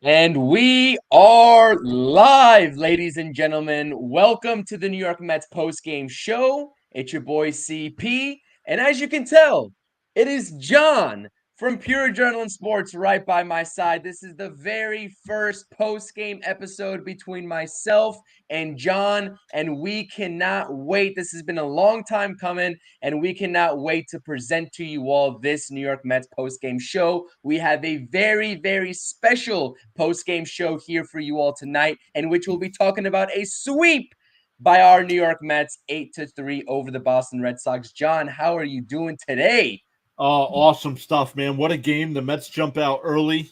And we are live, ladies and gentlemen. Welcome to the New York Mets post-game show. It's your boy CP. And as you can tell, it is John from Pure Adrenaline Sports right by my side. This is the very first post-game episode between myself and John, and we cannot wait. This has been a long time coming, and we cannot wait to present to you all this New York Mets post-game show. We have a very, very special post-game show here for you all tonight, in which we'll be talking about a sweep by our New York Mets 8-3 over the Boston Red Sox. John, how are you doing today? Awesome stuff, man. What a game. The Mets jump out early,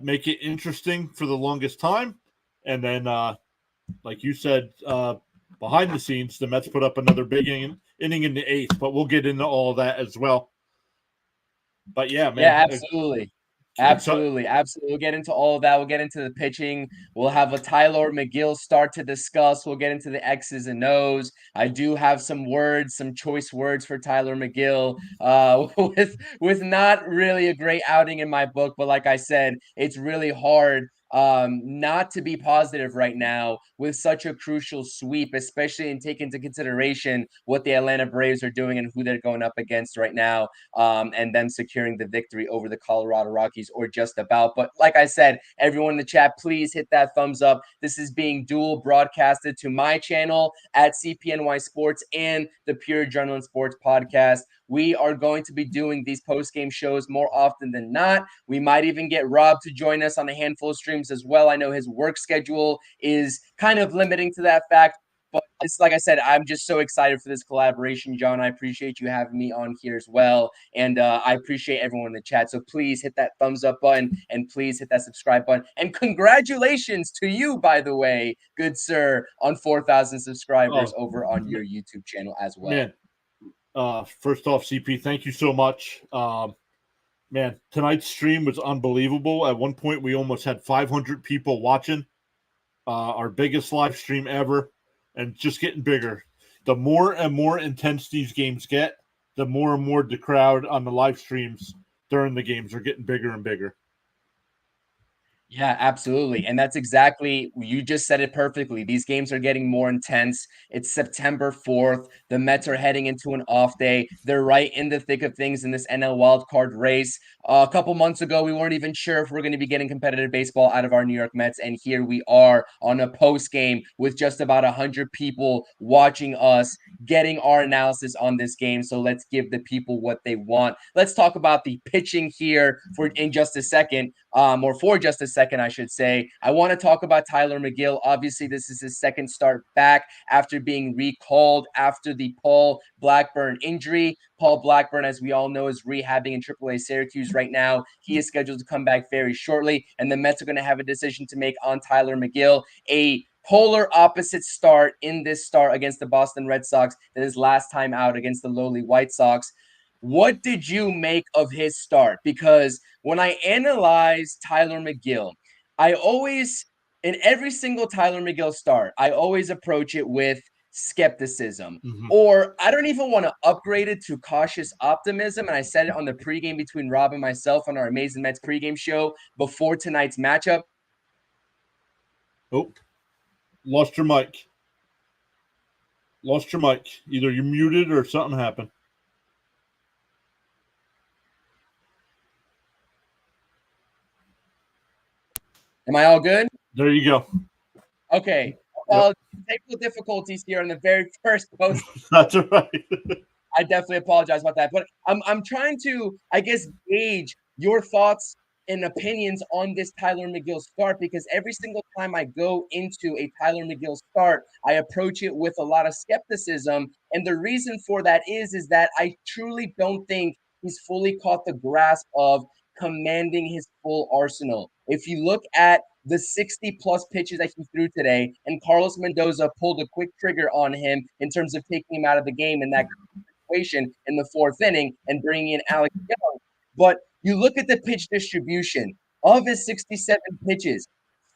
make it interesting for the longest time. And then, like you said, behind the scenes, the Mets put up another big inning in the eighth, but we'll get into all of that as well. But yeah, man. Yeah, absolutely. Absolutely. Absolutely. We'll get into all of that. We'll get into the pitching. We'll have a Tyler McGill start to discuss. We'll get into the X's and O's. I do have some words, some choice words for Tyler McGill, with not really a great outing in my book. But like I said, it's really hard not to be positive right now with such a crucial sweep, especially in taking into consideration what the Atlanta Braves are doing and who they're going up against right now, and them securing the victory over the Colorado Rockies, or just about. But like I said, everyone in the chat, please hit that thumbs up. This is being dual broadcasted to my channel at CPNYSports and the Pure Adrenaline Sports podcast. We are going to be doing these post-game shows more often than not. We might even get Rob to join us on a handful of streams as well. I know his work schedule is kind of limiting to that fact, but it's like I said, I'm just so excited for this collaboration, John. I appreciate you having me on here as well. And I appreciate everyone in the chat. So please hit that thumbs up button and please hit that subscribe button. And congratulations to you, by the way, good sir, on 4,000 subscribers over on your YouTube channel as well. Man, first off, CP, thank you so much. Man, tonight's stream was unbelievable. At one point, we almost had 500 people watching. Our biggest live stream ever, and just getting bigger. The more and more intense these games get, the more and more the crowd on the live streams during the games are getting bigger and bigger. Yeah, absolutely. And that's exactly, you just said it perfectly. These games are getting more intense. It's September 4th. The Mets are heading into an off day. They're right in the thick of things in this NL wildcard race. A couple months ago, we weren't even sure if we're going to be getting competitive baseball out of our New York Mets. And here we are on a post game with just about 100 people watching us, getting our analysis on this game. So let's give the people what they want. Let's talk about the pitching here in just a second. Or for just a second, I should say. I want to talk about Tyler McGill. Obviously, this is his second start back after being recalled after the Paul Blackburn injury. Paul Blackburn, as we all know, is rehabbing in AAA Syracuse right now. He is scheduled to come back very shortly, and the Mets are going to have a decision to make on Tyler McGill. A polar opposite start in this start against the Boston Red Sox than his last time out against the lowly White Sox. What did you make of his start? Because when I analyze Tyler McGill, I always, in every single Tyler McGill start, I always approach it with skepticism. Mm-hmm. Or I don't even want to upgrade it to cautious optimism. And I said it on the pregame between Rob and myself on our Amazing Mets pregame show before tonight's matchup. Oh, lost your mic. Lost your mic. Either you're muted or something happened. Am I all good? There you go. Okay. Technical difficulties here on the very first post. That's all right. I definitely apologize about that. But I'm trying to, I guess, gauge your thoughts and opinions on this Tyler McGill start, because every single time I go into a Tyler McGill start, I approach it with a lot of skepticism. And the reason for that is that I truly don't think he's fully caught the grasp of commanding his full arsenal. If you look at the 60 plus pitches that he threw today, and Carlos Mendoza pulled a quick trigger on him in terms of taking him out of the game in that situation in the fourth inning and bringing in Alex Young. But you look at the pitch distribution of his 67 pitches,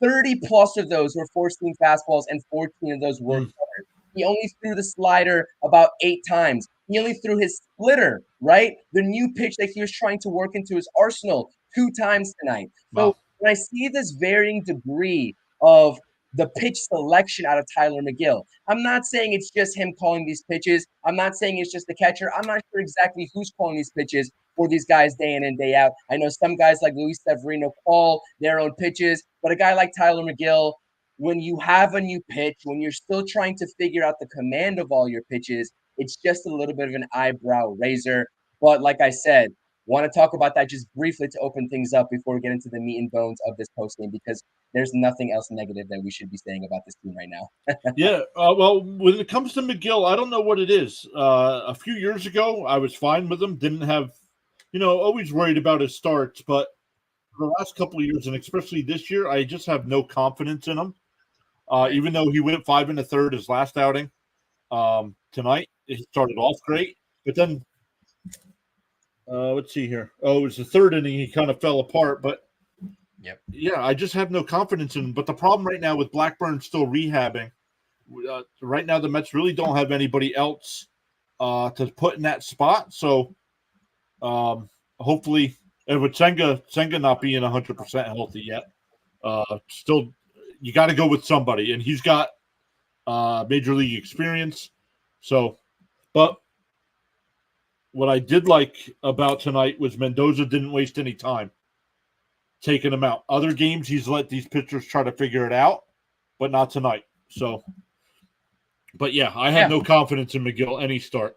30 plus of those were four-seam fastballs and 14 of those were cutters. He only threw the slider about 8 times. He only threw his splitter, right? The new pitch that he was trying to work into his arsenal 2 times tonight. So And I see this varying degree of the pitch selection out of Tyler McGill. I'm not saying it's just him calling these pitches. I'm not saying it's just the catcher. I'm not sure exactly who's calling these pitches for these guys day in and day out. I know some guys like Luis Severino call their own pitches, but a guy like Tyler McGill, when you have a new pitch, when you're still trying to figure out the command of all your pitches, it's just a little bit of an eyebrow raiser. But like I said, want to talk about that just briefly to open things up before we get into the meat and bones of this postgame, because there's nothing else negative that we should be saying about this team right now. Yeah, well, when it comes to McGill, I don't know what it is. A few years ago, I was fine with him. Didn't have, always worried about his starts. But the last couple of years, and especially this year, I just have no confidence in him. Even though he went 5 1/3 his last outing tonight, he started off great. But then, let's see here. Oh, it was the third inning. He kind of fell apart. But yeah, I just have no confidence in him. But the problem right now with Blackburn still rehabbing, right now the Mets really don't have anybody else to put in that spot. So hopefully, and with Senga not being 100% healthy yet, still you got to go with somebody, and he's got major league experience. So, but what I did like about tonight was Mendoza didn't waste any time taking him out. Other games, he's let these pitchers try to figure it out, but not tonight. So, but yeah, I have no confidence in McGill any start.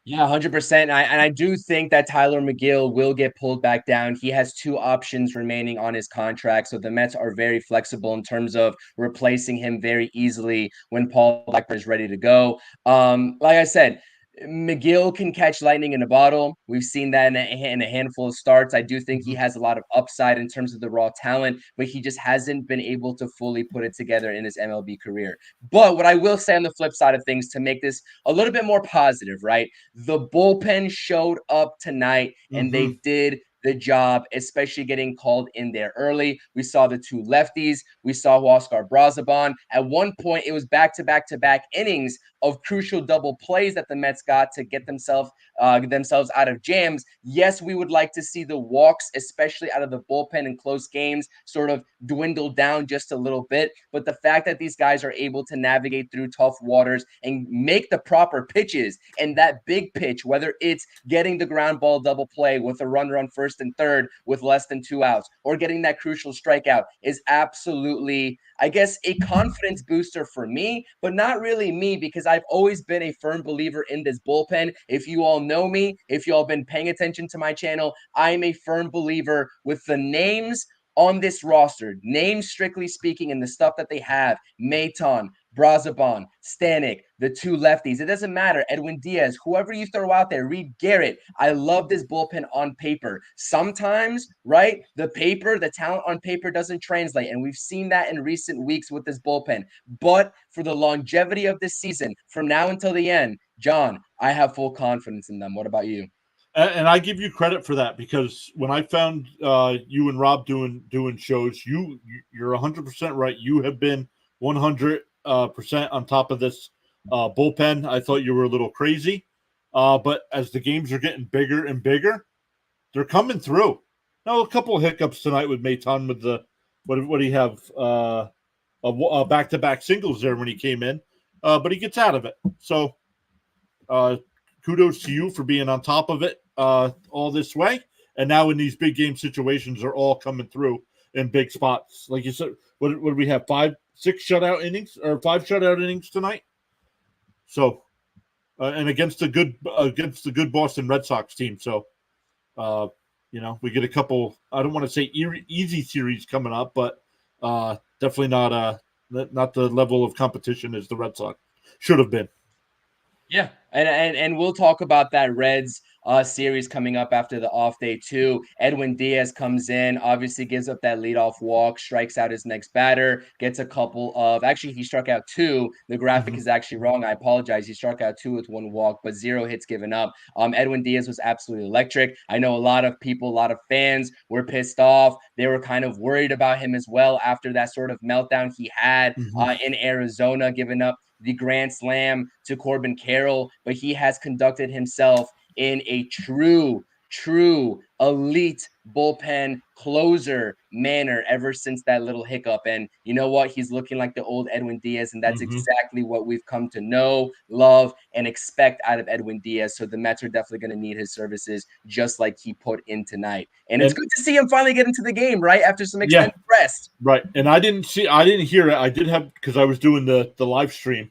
Yeah, 100%. And I do think that Tyler McGill will get pulled back down. He has 2 options remaining on his contract. So the Mets are very flexible in terms of replacing him very easily when Paul Blackburn is ready to go. Like I said, McGill can catch lightning in a bottle. We've seen that in a handful of starts. I do think he has a lot of upside in terms of the raw talent, but he just hasn't been able to fully put it together in his MLB career. But what I will say on the flip side of things to make this a little bit more positive, right? The bullpen showed up tonight and they did the job, especially getting called in there early. We saw the 2 lefties. We saw Huascar Brazaban. At one point, it was back-to-back innings of crucial double plays that the Mets got to get themselves out of jams. Yes, we would like to see the walks, especially out of the bullpen in close games, sort of dwindle down just a little bit. But the fact that these guys are able to navigate through tough waters and make the proper pitches, and that big pitch, whether it's getting the ground ball double play with a runner on first and third with less than 2 outs, or getting that crucial strikeout, is absolutely, I guess, a confidence booster for me, but not really me, because I've always been a firm believer in this bullpen. If you all know me, if you all been paying attention to my channel, I'm a firm believer with the names on this roster, names strictly speaking, and the stuff that they have: Maton, Brazaban, Stanek, the 2 lefties. It doesn't matter. Edwin Diaz, whoever you throw out there, Reed Garrett. I love this bullpen on paper. Sometimes, right, the talent on paper doesn't translate, and we've seen that in recent weeks with this bullpen. But for the longevity of this season, from now until the end, John, I have full confidence in them. What about you? And I give you credit for that, because when I found you and Rob doing shows, you're 100% right. You have been 100% on top of this bullpen. I thought you were a little crazy, but as the games are getting bigger and bigger, they're coming through. Now, a couple of hiccups tonight with Maton with the what do you have back-to-back singles there when he came in, but he gets out of it. So kudos to you for being on top of it all this way. And now in these big game situations, they're all coming through in big spots. Like you said, what do we have? 5 shutout innings tonight. So, and against the good Boston Red Sox team. So, we get a couple. I don't want to say easy series coming up, but definitely not the level of competition as the Red Sox should have been. Yeah, and we'll talk about that Reds series coming up after the off day too. Edwin Diaz comes in, obviously gives up that leadoff walk, strikes out his next batter, gets a couple of, actually he struck out 2. The graphic is actually wrong. I apologize. He struck out 2 with 1 walk, but 0 hits given up. Edwin Diaz was absolutely electric. I know a lot of people, a lot of fans were pissed off. They were kind of worried about him as well after that sort of meltdown he had in Arizona, giving up the grand slam to Corbin Carroll, but he has conducted himself in a true elite bullpen closer manner ever since that little hiccup. And you know what? He's looking like the old Edwin Diaz, and that's exactly what we've come to know, love, and expect out of Edwin Diaz. So the Mets are definitely going to need his services, just like he put in tonight. And it's good to see him finally get into the game, right? After some extended rest. Right. And I didn't hear it. I did have, because I was doing the live stream.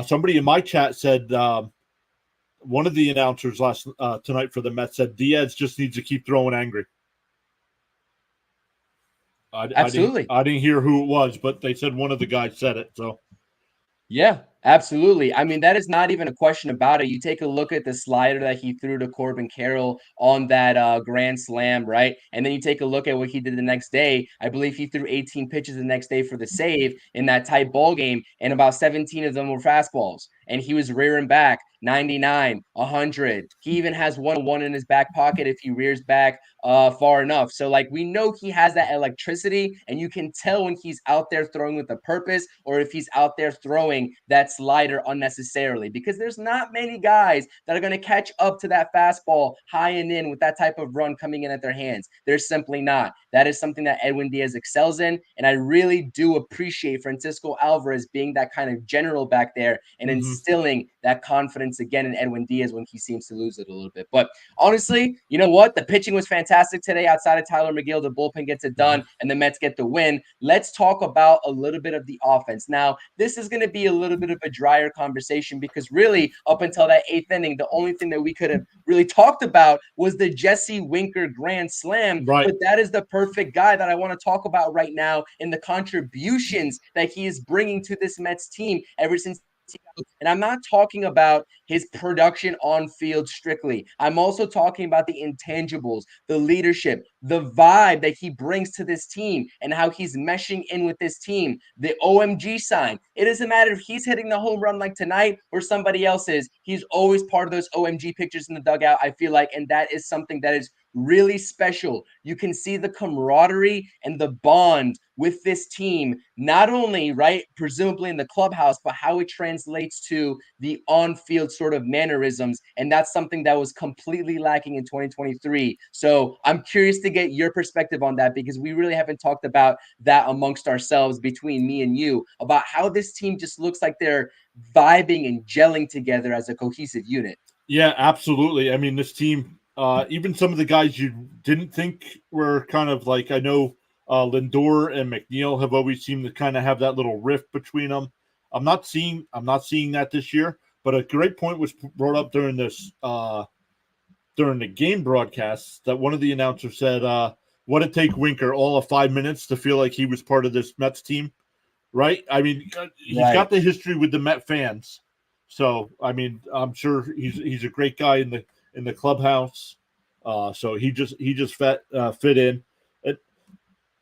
Somebody in my chat said, one of the announcers tonight for the Mets said Diaz just needs to keep throwing angry. Absolutely. I didn't hear who it was, but they said one of the guys said it. So yeah, absolutely. I mean, that is not even a question about it. You take a look at the slider that he threw to Corbin Carroll on that grand slam, right? And then you take a look at what he did the next day. I believe he threw 18 pitches the next day for the save in that tight ball game, and about 17 of them were fastballs. And he was rearing back 99, 100. He even has one in his back pocket if he rears back far enough. So like we know he has that electricity, and you can tell when he's out there throwing with a purpose or if he's out there throwing that slider unnecessarily, because there's not many guys that are going to catch up to that fastball high and in with that type of run coming in at their hands. There's simply not. That is something that Edwin Diaz excels in, and I really do appreciate Francisco Alvarez being that kind of general back there and instilling that confidence again in Edwin Diaz when he seems to lose it a little bit. But honestly, you know what? The pitching was fantastic today. Outside of Tyler McGill, the bullpen gets it done, and the Mets get the win. Let's talk about a little bit of the offense. Now, this is going to be a little bit of a drier conversation because really, up until that eighth inning, the only thing that we could have really talked about was the Jesse Winker grand slam. Right. But that is the perfect guy that I want to talk about right now in the contributions that he is bringing to this Mets team ever since. And I'm not talking about his production on field strictly. I'm also talking about the intangibles, the leadership, the vibe that he brings to this team and how he's meshing in with this team. The OMG sign. It doesn't matter if he's hitting the home run like tonight or somebody else is. He's always part of those OMG pictures in the dugout, I feel like. And that is something that is really special. You can see the camaraderie and the bond with this team, not only, right, presumably in the clubhouse, but how it translates to the on-field sort of mannerisms. And that's something that was completely lacking in 2023. So I'm curious to get your perspective on that, because we really haven't talked about that amongst ourselves between me and you, about how this team just looks like they're vibing and gelling together as a cohesive unit. Yeah, absolutely. I mean, this team, even some of the guys you didn't think were kind of like, I know Lindor and McNeil have always seemed to kind of have that little rift between them. I'm not seeing that this year. But a great point was brought up during this during the game broadcast that one of the announcers said, "What it take Winker all of 5 minutes to feel like he was part of this Mets team." Right? I mean, he's got the history with the Met fans. So, I mean, I'm sure he's a great guy in the clubhouse. So he just fit in.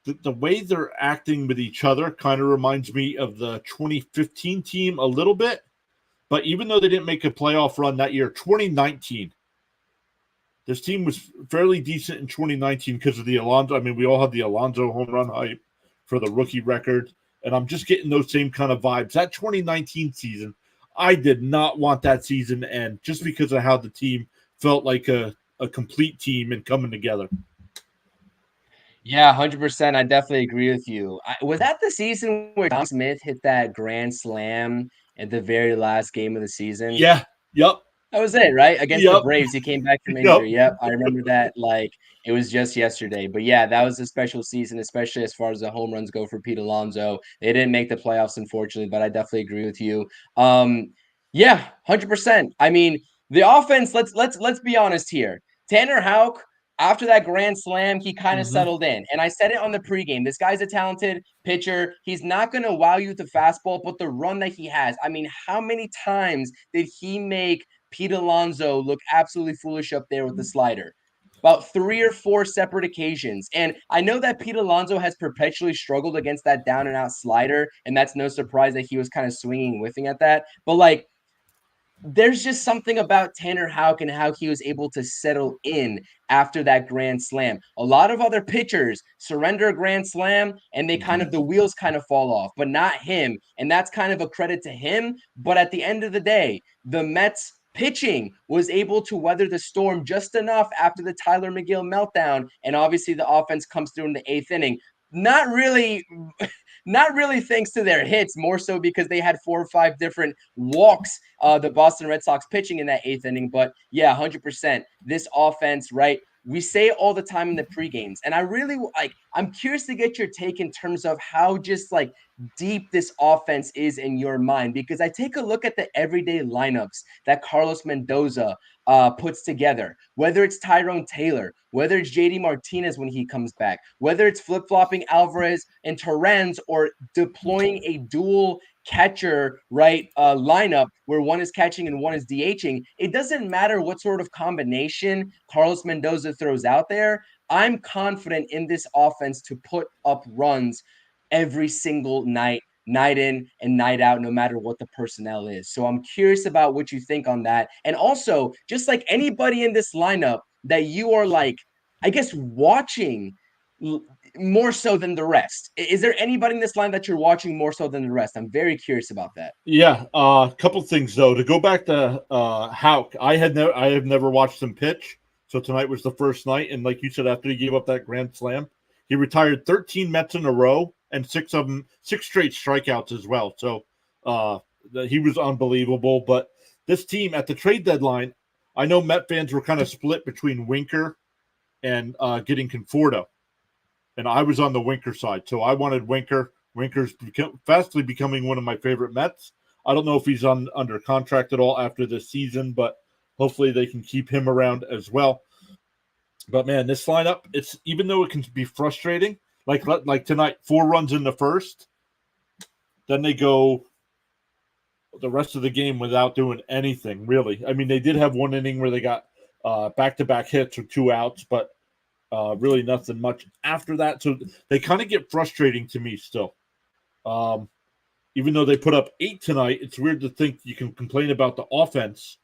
The way they're acting with each other kind of reminds me of the 2015 team a little bit. But even though they didn't make a playoff run that year, 2019, this team was fairly decent in 2019 because of the Alonso. I mean, we all had the Alonso home run hype for the rookie record. And I'm just getting those same kind of vibes. That 2019 season, I did not want that season to end just because of how the team felt like a complete team and coming together. Yeah, 100%. I definitely agree with you. Was that the season where Tom Smith hit that grand slam at the very last game of the season? Yeah. Yep. That was it, right? Against the Braves. He came back from injury. Yep. I remember that like it was just yesterday. But yeah, that was a special season, especially as far as the home runs go for Pete Alonso. They didn't make the playoffs, unfortunately, but I definitely agree with you. Yeah, 100%. I mean, the offense, let's be honest here. Tanner Houck, after that grand slam, he kind of settled in. And I said it on the pregame. This guy's a talented pitcher. He's not going to wow you with the fastball, but the run that he has. I mean, how many times did he make Pete Alonso look absolutely foolish up there with the slider? About 3 or 4 separate occasions. And I know that Pete Alonso has perpetually struggled against that down and out slider. And that's no surprise that he was kind of swinging and whiffing at that. But like, there's just something about Tanner Houck and how he was able to settle in after that grand slam. A lot of other pitchers surrender a grand slam and they kind of, the wheels kind of fall off, but not him. And that's kind of a credit to him. But at the end of the day, the Mets Pitching was able to weather the storm just enough after the Tyler McGill meltdown, and obviously the offense comes through in the 8th inning. Not really not really thanks to their hits, more so because they had 4 or 5 different walks, the Boston Red Sox pitching in that 8th inning. But yeah, 100%. This offense, right? We say it all the time in the pregames, and I'm curious to get your take in terms of how just like deep this offense is in your mind, because I take a look at the everyday lineups that Carlos Mendoza puts together, whether it's Tyrone Taylor, whether it's JD Martinez when he comes back, whether it's flip-flopping Alvarez and Torrens, or deploying a dual catcher lineup where one is catching and one is DHing. It doesn't matter what sort of combination Carlos Mendoza throws out there. I'm confident in this offense to put up runs every single night in and night out, no matter what the personnel is. So I'm curious about what you think on that. And also, just like anybody in this lineup that you are like, I guess, watching more so than the rest. Is there anybody in this line that you're watching more so than the rest? I'm very curious about that. Yeah, a couple things though. To go back to Houck, I have never watched him pitch. So tonight was the first night, and like you said, after he gave up that grand slam, he retired 13 Mets in a row, and 6 straight strikeouts as well. So he was unbelievable. But this team at the trade deadline, I know Met fans were kind of split between Winker and getting Conforto, and I was on the Winker side. So I wanted Winker. Winker's fastly becoming one of my favorite Mets. I don't know if he's under contract at all after this season, but hopefully they can keep him around as well. But man, this lineup, it's even though it can be frustrating, like tonight, 4 runs in the first, then they go the rest of the game without doing anything, really. I mean, they did have 1 inning where they got back-to-back hits with 2 outs, but really nothing much after that. So they kind of get frustrating to me still. Even though they put up 8 tonight, it's weird to think you can complain about the offense.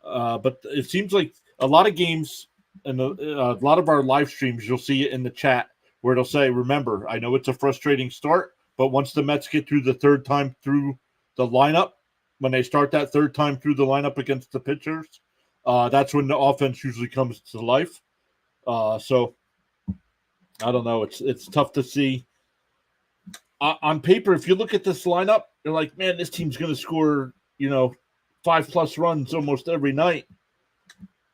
But it seems like a lot of games and a lot of our live streams, you'll see it in the chat where it'll say, remember, I know it's a frustrating start, but once the Mets get through the third time through the lineup, when they start that third time through the lineup against the pitchers, that's when the offense usually comes to life. So I don't know. It's tough to see. On paper, if you look at this lineup, you're like, man, this team's going to score, 5+ runs almost every night.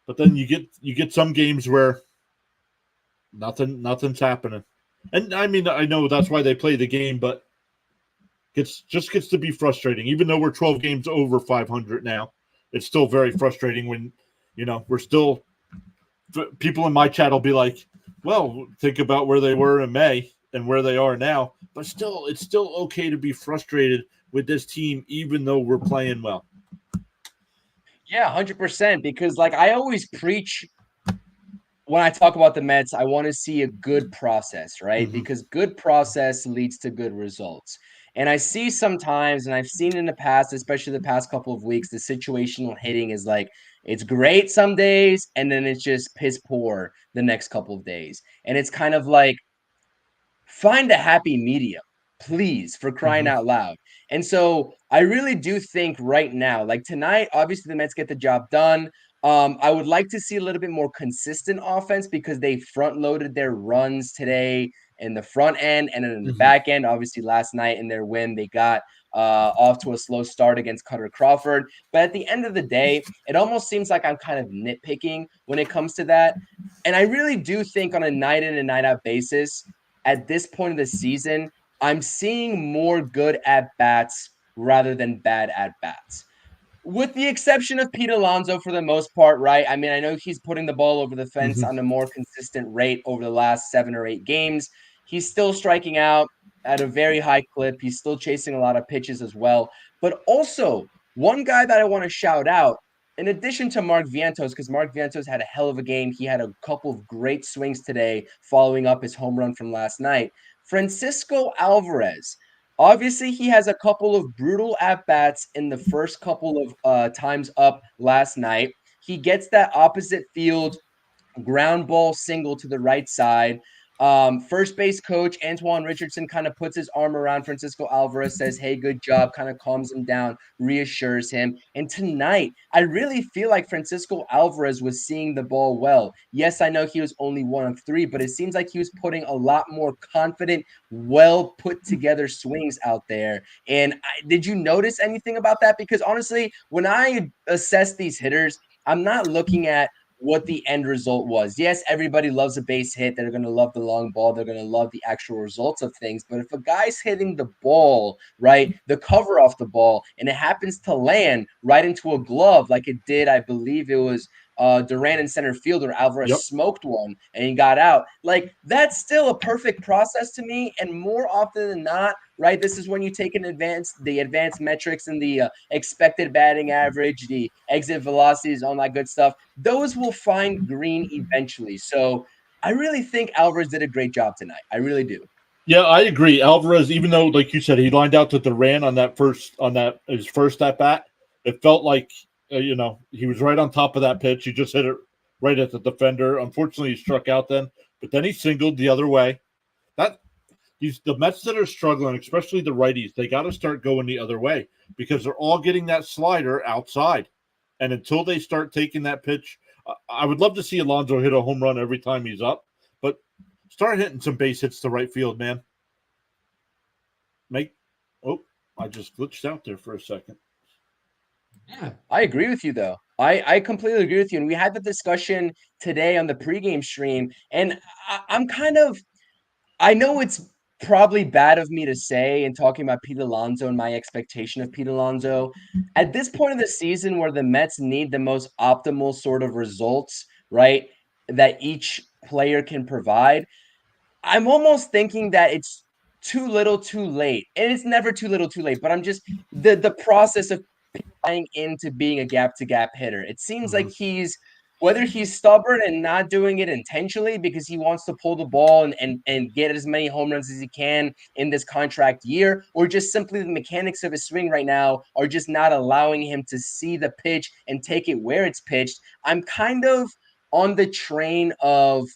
But then you get some games where nothing's happening. And I mean, I know that's why they play the game, but just gets to be frustrating. Even though we're 12 games over 500 now, it's still very frustrating when, we're still – people in my chat will be like, well, think about where they were in May and where they are now. But still, it's still okay to be frustrated with this team, even though we're playing well. Yeah, 100%. Because like I always preach when I talk about the Mets, I want to see a good process, right? Mhm. Because good process leads to good results. And I see sometimes, and I've seen in the past, especially the past couple of weeks, the situational hitting is like it's great some days, and then it's just piss poor the next couple of days. And it's kind of like find a happy medium, please, for crying out loud. And so I really do think right now, like tonight, obviously the Mets get the job done. I would like to see a little bit more consistent offense because they front loaded their runs today in the front end and then in the back end. Obviously, last night in their win, they got off to a slow start against Cutter Crawford. But at the end of the day, it almost seems like I'm kind of nitpicking when it comes to that. And I really do think on a night in and night out basis, at this point of the season, I'm seeing more good at bats rather than bad at bats. With the exception of Pete Alonso for the most part, right? I mean, I know he's putting the ball over the fence on a more consistent rate over the last 7 or 8 games. He's still striking out at a very high clip. He's still chasing a lot of pitches as well. But also, one guy that I want to shout out, in addition to Mark Vientos, because Mark Vientos had a hell of a game. He had a couple of great swings today following up his home run from last night. Francisco Alvarez. Obviously, he has a couple of brutal at-bats in the first couple of times up last night. He gets that opposite field ground ball single to the right side. First base coach Antoine Richardson kind of puts his arm around Francisco Alvarez, says, "Hey, good job," kind of calms him down, reassures him. And tonight, I really feel like Francisco Alvarez was seeing the ball well. Yes, I know he was only 1 of 3, but it seems like he was putting a lot more confident, well put together swings out there. And did you notice anything about that? Because honestly, when I assess these hitters, I'm not looking at what the end result was. Yes, everybody loves a base hit. They're going to love the long ball. They're going to love the actual results of things. But if a guy's hitting the ball, right, the cover off the ball, and it happens to land right into a glove like it did, I believe it was Duran in center field where Alvarez smoked one and he got out. Like, that's still a perfect process to me. And more often than not, right, this is when you take the advanced metrics and the expected batting average, the exit velocities, all that good stuff. Those will find green eventually. So I really think Alvarez did a great job tonight. I really do. Yeah, I agree. Alvarez, even though, like you said, he lined out to Duran on his first at bat, it felt like he was right on top of that pitch. He just hit it right at the defender. Unfortunately, he struck out then, but then he singled the other way. That the Mets that are struggling, especially the righties, they got to start going the other way because they're all getting that slider outside, and until they start taking that pitch, I would love to see Alonso hit a home run every time he's up, but start hitting some base hits to right field, man. I just glitched out there for a second. Yeah, I agree with you, though. I completely agree with you. And we had the discussion today on the pregame stream. And I'm kind of, I know it's probably bad of me to say in talking about Pete Alonso and my expectation of Pete Alonso. At this point of the season where the Mets need the most optimal sort of results, right, that each player can provide, I'm almost thinking that it's too little too late. And it's never too little too late, but I'm just the process of buying into being a gap to gap hitter. It seems like whether he's stubborn and not doing it intentionally because he wants to pull the ball and get as many home runs as he can in this contract year, or just simply the mechanics of his swing right now are just not allowing him to see the pitch and take it where it's pitched. I'm kind of on the train of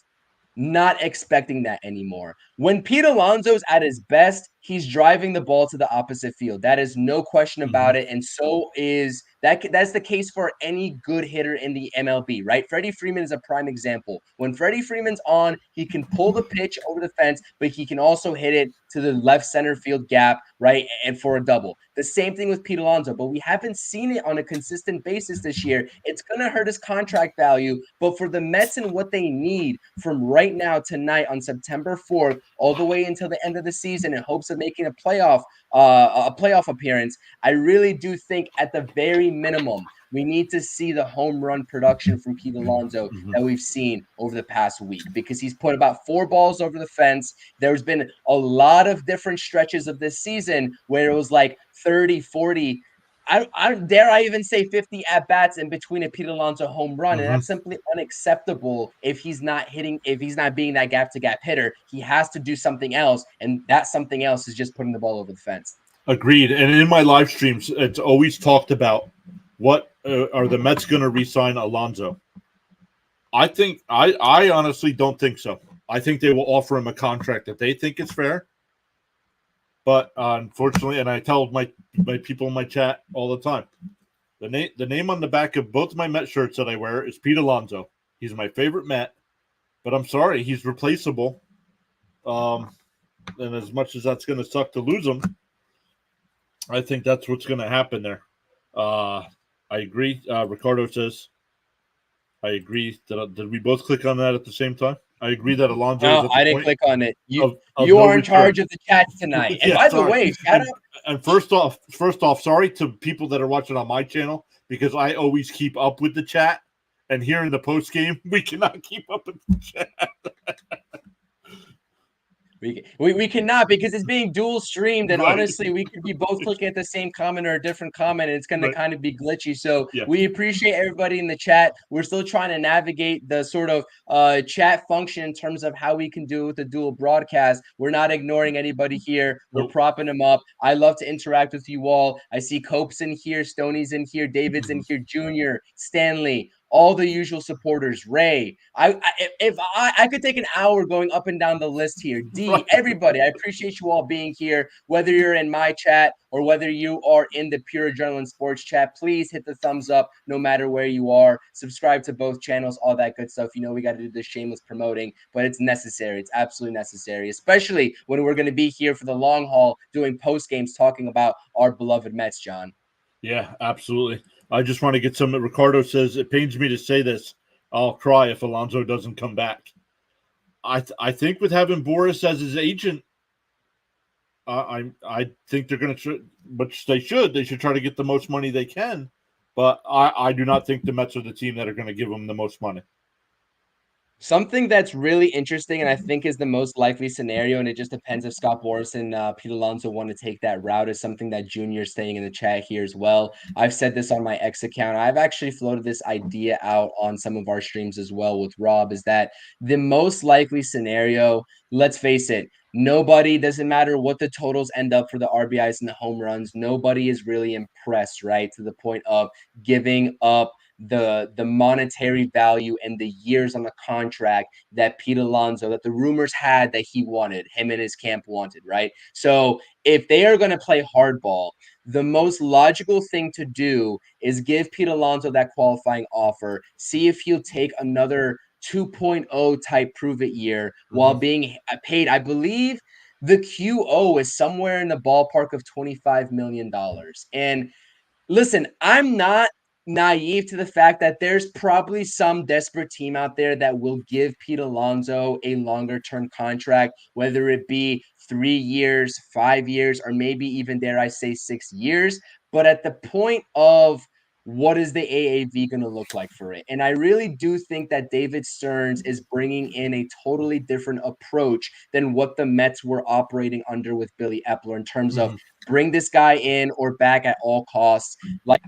not expecting that anymore. When Pete Alonso's at his best, he's driving the ball to the opposite field. That is no question about it. And so is that's the case for any good hitter in the MLB, right? Freddie Freeman is a prime example. When Freddie Freeman's on, he can pull the pitch over the fence, but he can also hit it to the left center field gap, right? And for a double. The same thing with Pete Alonso, but we haven't seen it on a consistent basis this year. It's going to hurt his contract value, but for the Mets and what they need from right now tonight on September 4th all the way until the end of the season in hopes of making a playoff appearance, I really do think at the very minimum we need to see the home run production from Pete Alonso that we've seen over the past week, because he's put about 4 balls over the fence. There's been a lot of different stretches of this season where it was like 30, 40, I dare I even say 50 at bats in between a Pete Alonso home run, and that's simply unacceptable if he's not being that gap to gap hitter. He has to do something else, and that something else is just putting the ball over the fence. Agreed. And in my live streams, it's always talked about what are the Mets going to re-sign Alonso. I honestly don't think so. I think they will offer him a contract that they think is fair. But unfortunately, and I tell my people in my chat all the time, the name on the back of both my Met shirts that I wear is Pete Alonso. He's my favorite Met, but I'm sorry, he's replaceable. And as much as that's going to suck to lose him, I think that's what's going to happen there. I agree. Ricardo says, I agree. Did we both click on that at the same time? I agree that Alonso. No, I didn't click on it. You are in charge of the chat tonight. And by the way, shout out. And first off, sorry to people that are watching on my channel, because I always keep up with the chat. And here in the post game, we cannot keep up with the chat. We cannot, because it's being dual streamed, and honestly, we could be both looking at the same comment or a different comment, and it's going to kind of be glitchy. So we appreciate everybody in the chat. We're still trying to navigate the sort of chat function in terms of how we can do it with the dual broadcast. We're not ignoring anybody here. We're propping them up. I love to interact with you all. I see Cope's in here, Stoney's in here, David's in here, Junior, Stanley. all the usual supporters, Ray. If I could take an hour going up and down the list here. D, everybody, I appreciate you all being here, whether you're in my chat or whether you are in the Pure Adrenaline Sports chat. Please hit the thumbs up no matter where you are. Subscribe to both channels, all that good stuff. You know, we got to do this shameless promoting, but it's necessary. It's absolutely necessary, especially when we're going to be here for the long haul doing post games talking about our beloved Mets, John. Yeah, absolutely. I just want to get some. Ricardo says, it pains me to say this. I'll cry if Alonso doesn't come back. I think with having Boris as his agent, I think they're going to, which they should try to get the most money they can. But I do not think the Mets are the team that are going to give them the most money. Something that's really interesting, and I think is the most likely scenario, and it just depends if Scott Boras and Pete Alonso want to take that route, is something that Junior's saying in the chat here as well. I've said this on my X account. I've actually floated this idea out on some of our streams as well with Rob, is that the most likely scenario, let's face it, nobody, doesn't matter what the totals end up for the RBIs and the home runs, nobody is really impressed, right? To the point of giving up the monetary value and the years on the contract that Pete Alonso, that the rumors had that he wanted, him and his camp wanted, right? So if they are going to play hardball, the most logical thing to do is give Pete Alonso that qualifying offer, see if he'll take another 2.0 type prove it year while being paid. I believe the QO is somewhere in the ballpark of $25 million. And listen, I'm not naive to the fact that there's probably some desperate team out there that will give Pete Alonso a longer term contract, whether it be 3 years, 5 years, or maybe even, dare I say, 6 years. But at the point of what is the AAV going to look like for it? And I really do think that David Stearns is bringing in a totally different approach than what the Mets were operating under with Billy Epler in terms of bring this guy in or back at all costs. Like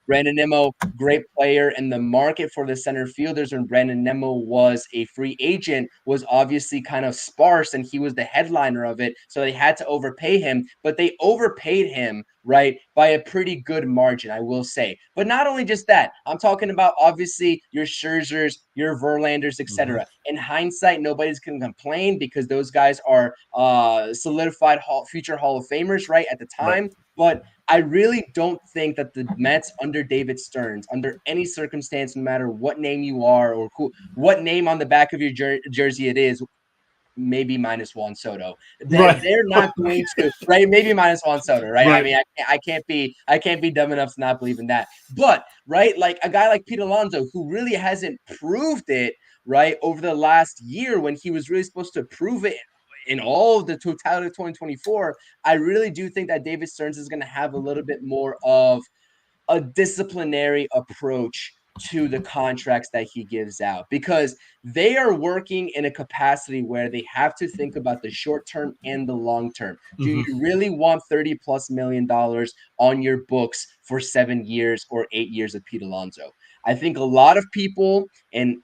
Brandon Nimmo, great player, and the market for the center fielders when Brandon Nimmo was a free agent was obviously kind of sparse, and he was the headliner of it, so they had to overpay him, but they overpaid him, right, by a pretty good margin, I will say. But not only just that, I'm talking about obviously your Scherzers, your Verlanders, etc. In hindsight, nobody's going to complain because those guys are solidified future Hall of Famers, right, at the time. Right. But I really don't think that the Mets under David Stearns, under any circumstance, no matter what name you are or what name on the back of your jersey it is, maybe minus Juan Soto, that they're not going to, right? Maybe minus Juan Soto, right? I mean, I can't be dumb enough to not believe in that. But right, like a guy like Pete Alonso, who really hasn't proved it, right, over the last year when he was really supposed to prove it in all of the totality of 2024, I really do think that David Stearns is going to have a little bit more of a disciplinary approach to the contracts that he gives out, because they are working in a capacity where they have to think about the short term and the long term. Do you really want $30+ million on your books for 7 years or 8 years of Pete Alonso? I think a lot of people and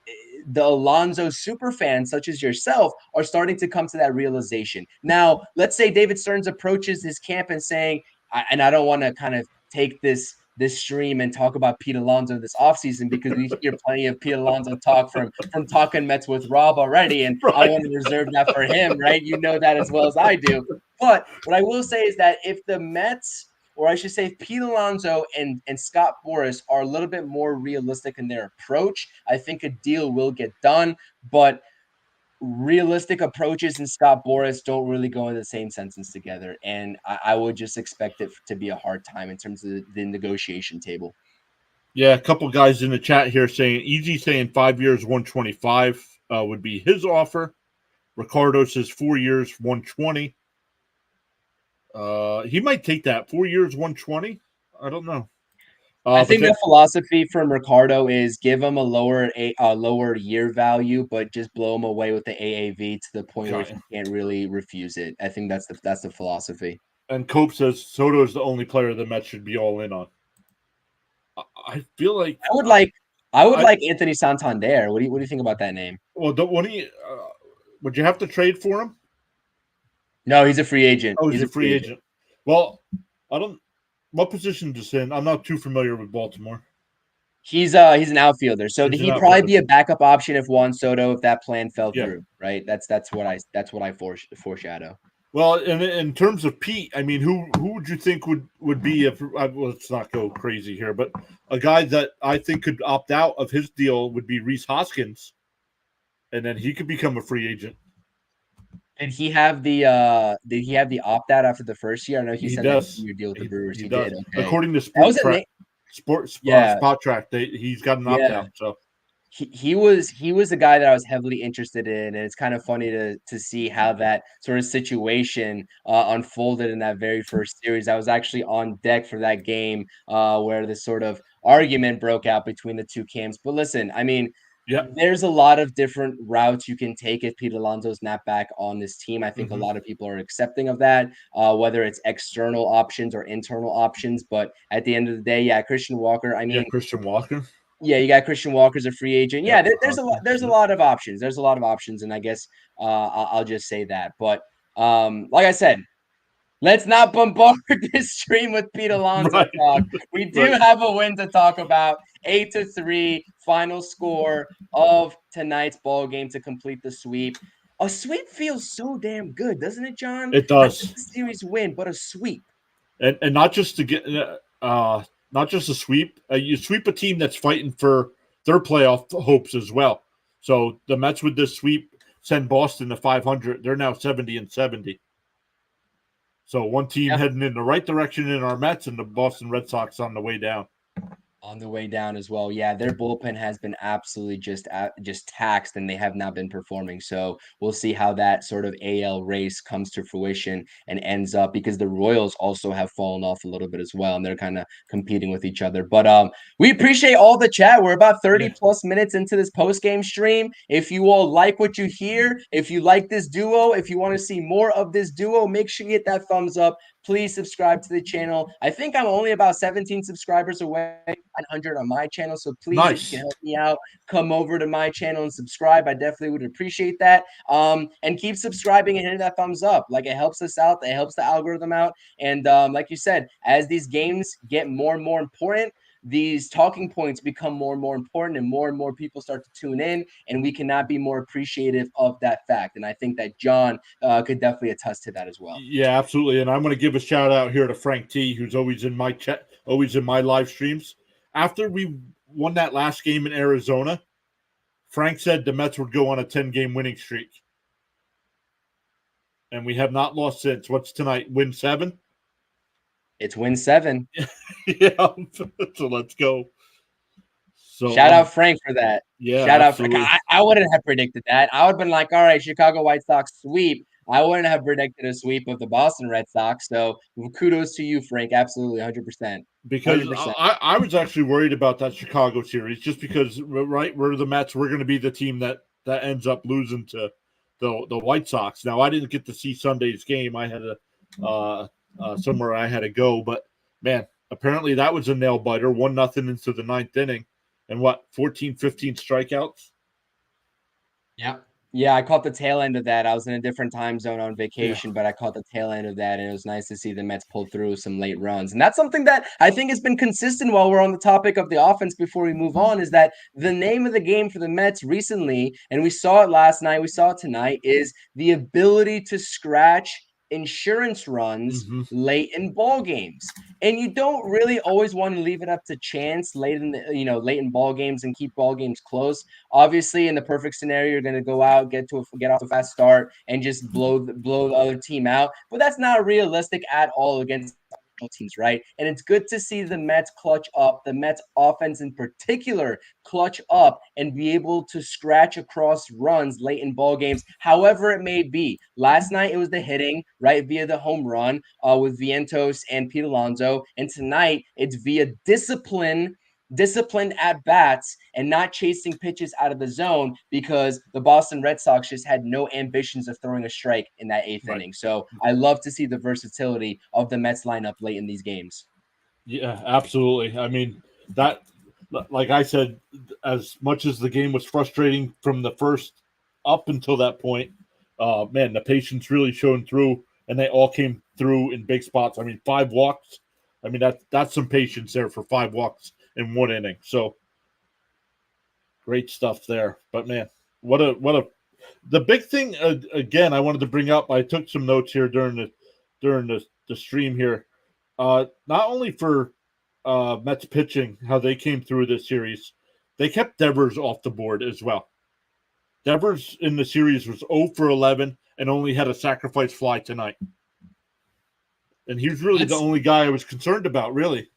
the Alonso super fans, such as yourself, are starting to come to that realization. Now, let's say David Stearns approaches his camp and saying, and I don't want to kind of take this stream and talk about Pete Alonso this offseason because we hear plenty of Pete Alonso talk from talking Mets with Rob already, and I want to reserve that for him, right? You know that as well as I do. But what I will say is that if the Mets, or I should say if Pete Alonso and Scott Boras are a little bit more realistic in their approach, I think a deal will get done. But realistic approaches and Scott Boras don't really go in the same sentence together. And I would just expect it to be a hard time in terms of the negotiation table. Yeah, a couple guys in the chat here saying 5 years, 125 would be his offer. Ricardo says 4 years, 120. He might take that 4 years, 120. I don't know. I think the philosophy from Ricardo is give him a lower year value, but just blow him away with the AAV to the point where he can't really refuse it. I think that's the philosophy. And Cope says Soto is the only player the Mets should be all in on. I feel like I would like Anthony Santander. What do you think about that name? Well, would you have to trade for him? No, he's a free agent. Oh, he's a free agent. Well, I don't. What position does he in? I'm not too familiar with Baltimore. He's an outfielder, so He's an he'd probably outfielder. be a backup option if Juan Soto, if that plan fell Yeah. through, right? That's what I foreshadow. Well, in terms of Pete, I mean, who would you think would be if let's not go crazy here, but a guy that I think could opt out of his deal would be Rhys Hoskins, and then he could become a free agent. Did he have the opt out after the first year? I know he He said that does. year deal with the Brewers. He He does. did. Okay, According to that was a name. Yeah, Spot Track, he's got an opt yeah. out. So He was a guy that I was heavily interested in, and it's kind of funny to see how that sort of situation unfolded in that very first series. I was actually on deck for that game where this sort of argument broke out between the two camps. But listen, I mean, yeah. there's a lot of different routes you can take if Pete Alonso's not back on this team. I think a lot of people are accepting of that, whether it's external options or internal options. But at the end of the day, yeah, Christian Walker. I mean, Christian Walker. yeah, you got Christian Walker as a free agent. Yeah, Yep. there's a lot of options. There's a lot of options, and I guess I'll just say that. But like I said, let's not bombard this stream with Pete Alonso talk. We do have a win to talk about. 8-3 final score of tonight's ball game to complete the sweep. A sweep feels so damn good, doesn't it, John? It Not does. just a series win, but a sweep. And not just to get not just a sweep. You sweep a team that's fighting for their playoff hopes as well. So the Mets with this sweep send Boston to 500. They're now 70-70. So one team heading in the right direction in our Mets, and the Boston Red Sox on the way down. On the way down as well. Yeah, their bullpen has been absolutely just taxed, and they have not been performing. So we'll see how that sort of AL race comes to fruition and ends up, because the Royals also have fallen off a little bit as well, and they're kind of competing with each other. But we appreciate all the chat. We're about 30 plus minutes into this post-game stream. If you all like what you hear, if you like this duo, if you want to see more of this duo, make sure you hit that thumbs up. Please subscribe to the channel. I think I'm only about 17 subscribers away, 900 on my channel. So please, if you can help me out, come over to my channel and subscribe. I definitely would appreciate that. And keep subscribing and hitting that thumbs up. Like, it helps us out. It helps the algorithm out. And like you said, as these games get more and more important, these talking points become more and more people start to tune in, and we cannot be more appreciative of that fact. And I think that John could definitely attest to that as well. Yeah, absolutely. And I'm going to give a shout out here to Frank T, who's always in my chat, always in my live streams. After we won that last game in Arizona, Frank said the Mets would go on a 10-game winning streak. And we have not lost since. What's tonight? Win 7? It's win 7. Yeah, so let's go. So shout out Frank for that. Yeah, shout absolutely. out Frank. I wouldn't have predicted that. I would have been like, all right, Chicago White Sox sweep. I wouldn't have predicted a sweep of the Boston Red Sox. So kudos to you, Frank. Absolutely, 100%. Because 100%. I was actually worried about that Chicago series, just because, right, we're the Mets. We're going to be the team that ends up losing to the White Sox. Now, I didn't get to see Sunday's game. I had somewhere I had to go, but man, apparently that was a nail biter. 1-0 into the 9th inning, and 14, 15 strikeouts. Yeah, I caught the tail end of that. I was in a different time zone on vacation, but I caught the tail end of that, and it was nice to see the Mets pull through some late runs. And that's something that I think has been consistent while we're on the topic of the offense before we move on, is that the name of the game for the Mets recently, and we saw it last night, we saw it tonight, is the ability to scratch insurance runs late in ball games. And you don't really always want to leave it up to chance late in ball games and keep ball games close. Obviously, in the perfect scenario, you're going to go out, get off a fast start, and just blow the other team out. But that's not realistic at all against teams, right? And it's good to see the Mets clutch up, the Mets offense in particular clutch up and be able to scratch across runs late in ball games, however it may be. Last night it was the hitting, right, via the home run with Vientos and Pete Alonso, and tonight it's via disciplined at bats and not chasing pitches out of the zone, because the Boston Red Sox just had no ambitions of throwing a strike in that 8th inning. So I love to see the versatility of the Mets lineup late in these games. Yeah, absolutely. I mean, that, like I said, as much as the game was frustrating from the first up until that point, man, the patience really shone through, and they all came through in big spots. I mean, 5 walks. I mean, that's some patience there for 5 walks in 1 inning. So Great stuff there. But man, what a the big thing again I wanted to bring up. I took some notes here during the stream here. Not only for Mets pitching, how they came through this series, they kept Devers off the board as well. Devers in the series was 0 for 11 and only had a sacrifice fly tonight. And he was really the only guy I was concerned about, really.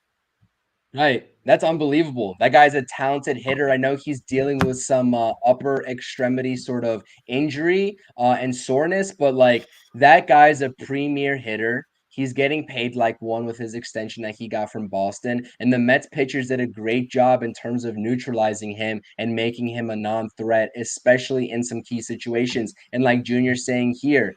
Right. That's unbelievable. That guy's a talented hitter. I know he's dealing with some upper extremity sort of injury and soreness, but like that guy's a premier hitter. He's getting paid like one with his extension that he got from Boston. And the Mets pitchers did a great job in terms of neutralizing him and making him a non-threat, especially in some key situations. And like Junior's saying here,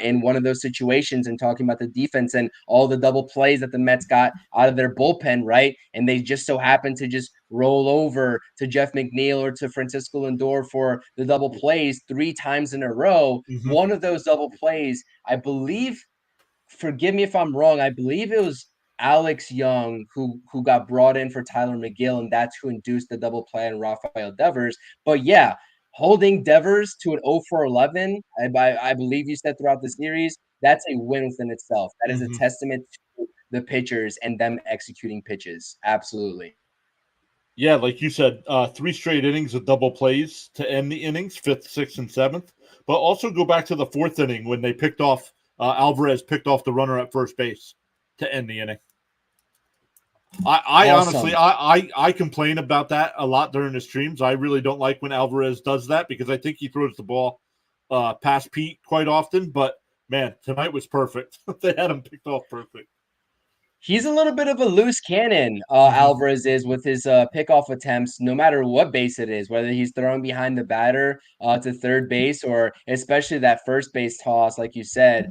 in one of those situations and talking about the defense and all the double plays that the Mets got out of their bullpen, right? And they just so happened to just roll over to Jeff McNeil or to Francisco Lindor for the double plays 3 times in a row. Mm-hmm. One of those double plays, I believe, forgive me if I'm wrong, I believe it was Alex Young who got brought in for Tyler McGill, and that's who induced the double play on Rafael Devers. But yeah, holding Devers to an 0 for 11, I believe you said throughout the series, that's a win within itself. That is a Mm-hmm. testament to the pitchers and them executing pitches. Absolutely. Yeah, like you said, 3 straight innings of double plays to end the innings, fifth, sixth, and seventh. But also go back to the fourth inning when they picked off Alvarez picked off the runner at first base to end the inning. I honestly, Awesome. I complain about that a lot during the streams. I really don't like when Alvarez does that because I think he throws the ball past Pete quite often. But man, tonight was perfect. They had him picked off perfect. He's a little bit of a loose cannon, Mm-hmm. Alvarez is with his pickoff attempts, no matter what base it is, whether he's throwing behind the batter to third base or especially that first base toss, like you said,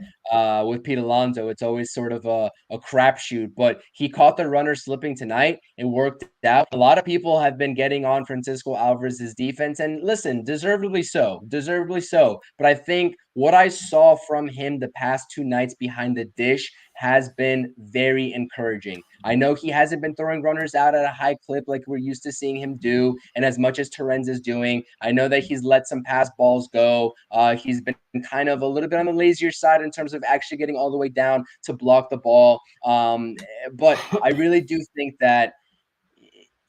with Pete Alonso. It's always sort of a crapshoot, but he caught the runner slipping tonight and worked out. A lot of people have been getting on Francisco Alvarez's defense, and listen, deservedly so, deservedly so. But I think what I saw from him the past 2 nights behind the dish has been very encouraging. I know he hasn't been throwing runners out at a high clip like we're used to seeing him do, and as much as Terens is doing, I know that he's let some pass balls go. He's been kind of a little bit on the lazier side in terms of actually getting all the way down to block the ball. But I really do think that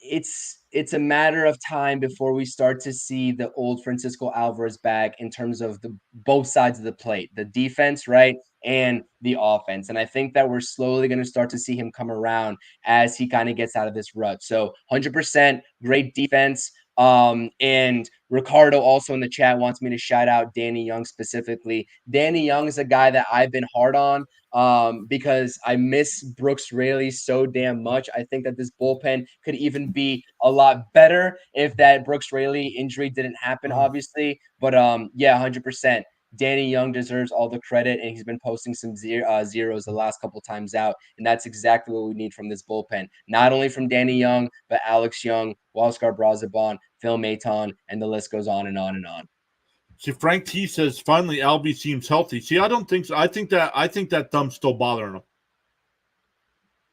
it's a matter of time before we start to see the old Francisco Alvarez back in terms of the both sides of the plate, the defense, right, and the offense. And I think that we're slowly going to start to see him come around as he kind of gets out of this rut. So 100% great defense. And Ricardo also in the chat wants me to shout out Danny Young specifically. Danny Young is a guy that I've been hard on because I miss Brooks Raley so damn much. I think that this bullpen could even be a lot better if that Brooks Raley injury didn't happen, obviously. But yeah, 100%. Danny Young deserves all the credit, and he's been posting some zeros the last couple times out, and that's exactly what we need from this bullpen. Not only from Danny Young, but Alex Young, Huascar Braziban, Phil Maton, and the list goes on and on and on. See, Frank T says finally Albie seems healthy. See, I don't think so. I think that thumb's still bothering him,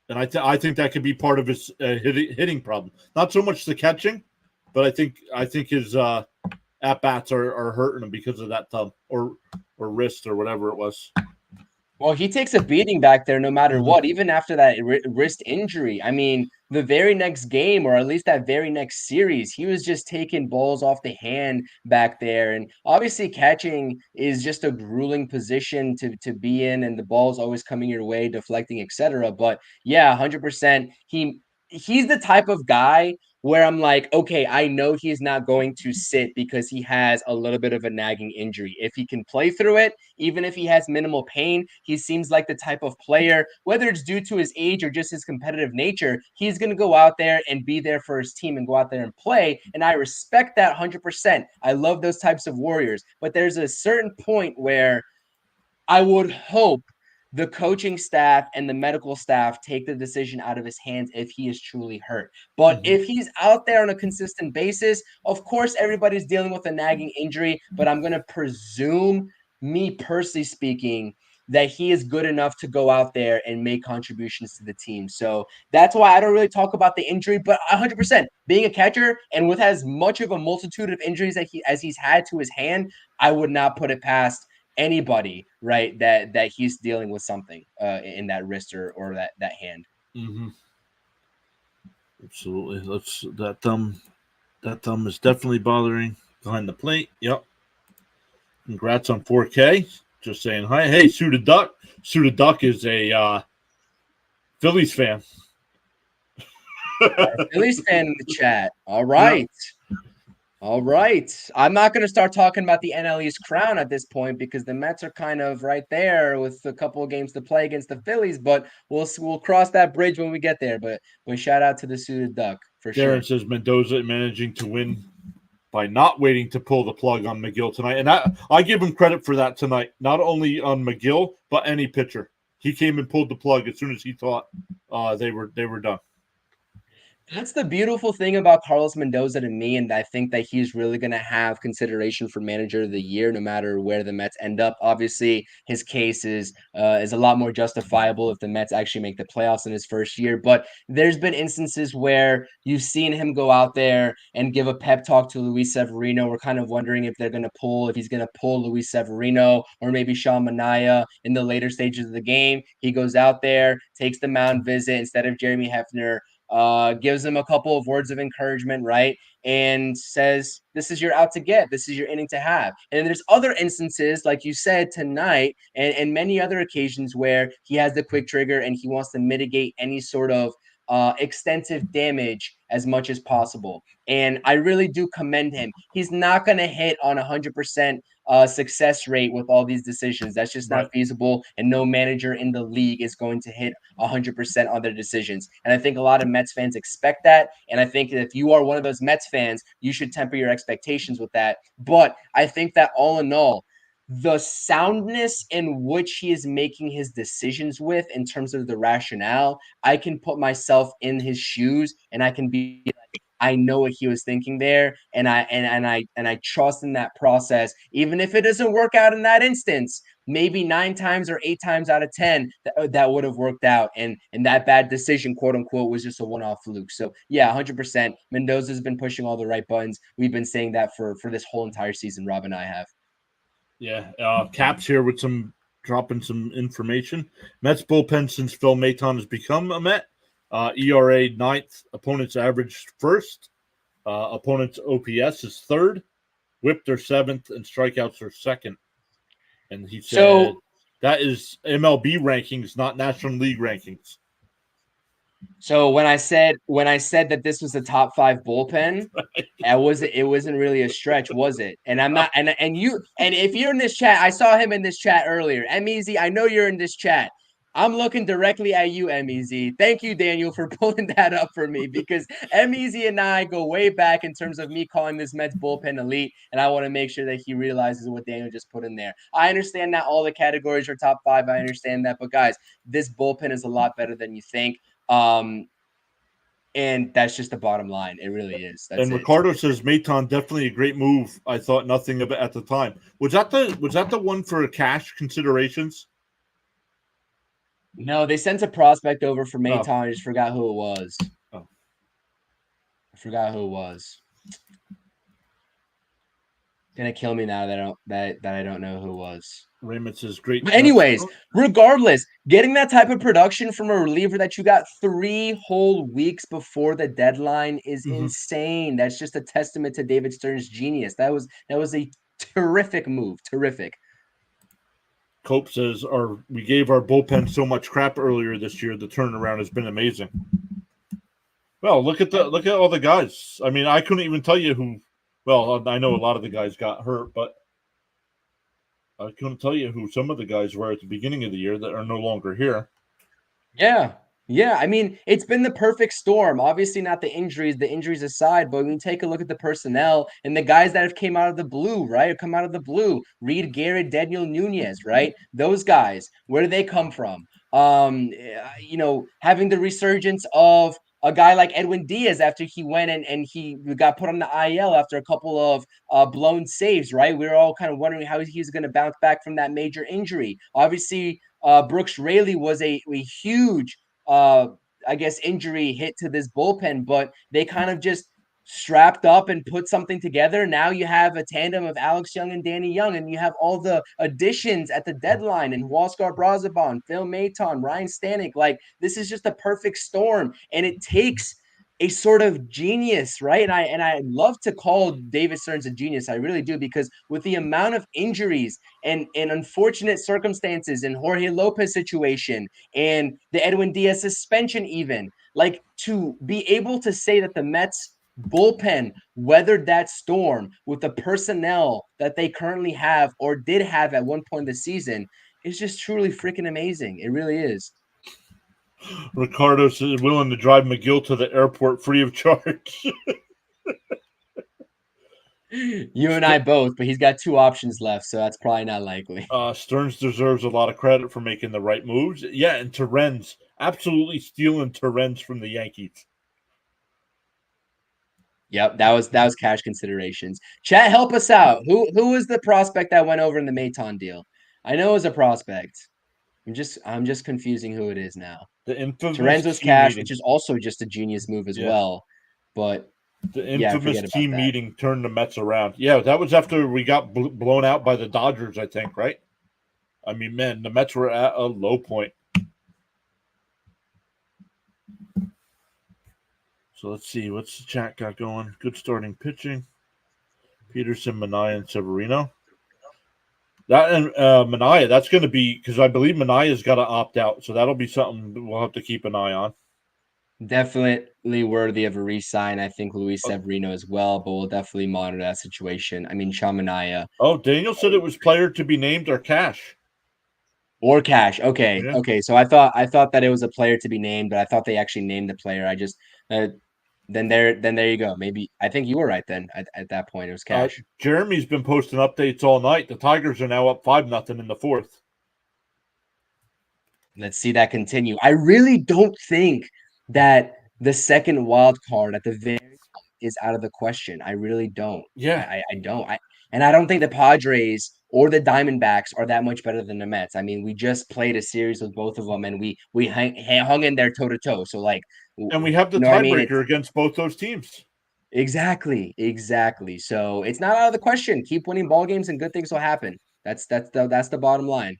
and I think that could be part of his hitting problem. Not so much the catching, but I think his at bats are hurting him because of that thumb or wrist or whatever it was. Well, he takes a beating back there no matter what, even after that wrist injury. I mean, the very next game, or at least that very next series, he was just taking balls off the hand back there. And obviously, catching is just a grueling position to be in, and the ball's always coming your way, deflecting, etc. But yeah, 100%. He's the type of guy where I'm like, okay, I know he's not going to sit because he has a little bit of a nagging injury. If he can play through it, even if he has minimal pain, he seems like the type of player, whether it's due to his age or just his competitive nature, he's going to go out there and be there for his team and go out there and play. And I respect that 100%. I love those types of warriors. But there's a certain point where I would hope the coaching staff and the medical staff take the decision out of his hands if he is truly hurt. But if he's out there on a consistent basis, of course, everybody's dealing with a nagging injury, but I'm going to presume, me personally speaking, that he is good enough to go out there and make contributions to the team. So that's why I don't really talk about the injury, but 100% being a catcher and with as much of a multitude of injuries that he's had to his hand, I would not put it past anybody, right, that he's dealing with something in that wrist or that hand. Mm-hmm. Absolutely. That thumb is definitely bothering behind the plate. Yep. Congrats on 4K. Just saying hi. Hey, Suited Duck. Suited Duck is a Phillies fan. Phillies fan in the chat. All right. Yeah. All right. I'm not going to start talking about the NL East crown at this point because the Mets are kind of right there with a couple of games to play against the Phillies, but we'll cross that bridge when we get there. But shout out to the Suited Duck for sure. Darren says Mendoza managing to win by not waiting to pull the plug on McGill tonight. And I give him credit for that tonight, not only on McGill, but any pitcher. He came and pulled the plug as soon as he thought they were done. That's the beautiful thing about Carlos Mendoza to me, and I think that he's really going to have consideration for manager of the year, no matter where the Mets end up. Obviously, his case is a lot more justifiable if the Mets actually make the playoffs in his first year. But there's been instances where you've seen him go out there and give a pep talk to Luis Severino. We're kind of wondering if he's going to pull Luis Severino or maybe Sean Manaea in the later stages of the game. He goes out there, takes the mound visit instead of Jeremy Hefner. Gives him a couple of words of encouragement, right? And says, this is your out to get. This is your inning to have. And there's other instances, like you said, tonight and many other occasions where he has the quick trigger and he wants to mitigate any sort of extensive damage as much as possible. And I really do commend him. He's not going to hit on 100% success rate with all these decisions. That's just not feasible. And no manager in the league is going to hit 100% on their decisions. And I think a lot of Mets fans expect that. And I think that if you are one of those Mets fans, you should temper your expectations with that. But I think that all in all, the soundness in which he is making his decisions with in terms of the rationale, I can put myself in his shoes and I can be like, I know what he was thinking there, and I trust in that process, even if it doesn't work out in that instance. Maybe 9 times or 8 times out of 10 that would have worked out, and that bad decision, quote unquote, was just a one-off fluke. So yeah, 100%. Mendoza's been pushing all the right buttons. We've been saying that for this whole entire season. Rob and I have. Yeah, Caps here with dropping some information. Mets bullpen since Phil Maton has become a Met. ERA 9th, opponent's average 1st, opponent's OPS is 3rd, whip they're 7th, and strikeouts are 2nd. And he said that is MLB rankings, not National League rankings. So when I said that this was a top 5 bullpen, it wasn't really a stretch, was it? And I'm not, and if you're in this chat, I saw him in this chat earlier. MEZ, I know you're in this chat. I'm looking directly at you, MEZ. Thank you, Daniel, for pulling that up for me, because MEZ and I go way back in terms of me calling this Mets bullpen elite, and I want to make sure that he realizes what Daniel just put in there. I understand that all the categories are top 5. I understand that, but guys, this bullpen is a lot better than you think. And that's just the bottom line. It really is. That's and Ricardo says Maton definitely a great move. I thought nothing of it at the time. Was that the one for cash considerations? No, they sent a prospect over for Maton. Oh. I just forgot who it was. Oh. I forgot who it was. Gonna kill me now that I don't know who it was. Raymond says great. But anyways, regardless, getting that type of production from a reliever that you got 3 whole weeks before the deadline is insane. That's just a testament to David Stern's genius. That was a terrific move. Terrific. Cope says we gave our bullpen so much crap earlier this year. The turnaround has been amazing. Well, look at all the guys. I mean, I couldn't even tell you who. Well, I know a lot of the guys got hurt, but I couldn't tell you who some of the guys were at the beginning of the year that are no longer here. Yeah. Yeah, I mean, it's been the perfect storm. Obviously not the injuries aside, but when you take a look at the personnel and the guys that have come out of the blue, right? Come out of the blue. Reed Garrett, Daniel Nunez, right? Those guys, where do they come from? Having the resurgence of a guy like Edwin Diaz after he went and he got put on the IL after a couple of blown saves, right? We were all kind of wondering how he's going to bounce back from that major injury. Obviously, Brooks Raley was a huge, I guess, injury hit to this bullpen, but they kind of just strapped up and put something together. Now you have a tandem of Alex Young and Danny Young, and you have all the additions at the deadline and Huascar Brazaban, Phil Maton, Ryan Stanek. Like, this is just a perfect storm, and it takes a sort of genius, right? And I love to call David Stearns a genius. I really do, because with the amount of injuries and unfortunate circumstances in Jorge Lopez situation and the Edwin Diaz suspension, even like to be able to say that the Mets bullpen weathered that storm with the personnel that they currently have or did have at one point in the season is just truly freaking amazing. It really is. Ricardo is willing to drive McGill to the airport free of charge. You and I both, but he's got 2 options left, so that's probably not likely. Stearns deserves a lot of credit for making the right moves. Yeah, and Torrens absolutely stealing Torrens from the Yankees. Yep, that was cash considerations. Chat, help us out. Who was the prospect that went over in the Maton deal? I know it was a prospect. I'm just confusing who it is now. The infamous Terenzo's team cash, meeting. which is also just a genius move as well. But the yeah, infamous forget about team that. meeting turned the Mets around. Yeah, that was after we got blown out by the Dodgers, I think, right? I mean, man, the Mets were at a low point. So let's see. What's the chat got going? Good starting pitching. Peterson, Manaea, and Severino. That and Manaea, that's going to be, because I believe Manaea's got to opt out. So that'll be something we'll have to keep an eye on. Definitely worthy of a re-sign. I think Luis Severino as well, but we'll definitely monitor that situation. I mean, Shamanaya. Oh, Daniel said it was player to be named or cash. Or cash. Okay. Yeah. Okay. So I thought that it was a player to be named, but I thought they actually named the player. I just then there you go. Maybe I think you were right then. At that point, it was cash. Jeremy's been posting updates all night. The Tigers are now up 5-0 in the fourth. Let's see that continue. I really don't think that the second wild card at the very is out of the question. I really don't. Yeah. I don't. And I don't think the Padres or the Diamondbacks are that much better than the Mets. I mean, we just played a series with both of them, and we hung in there toe to toe. So like, and we have the you know what I mean? tiebreaker against both those teams. Exactly. So it's not out of the question. Keep winning ball games, and good things will happen. That's the bottom line.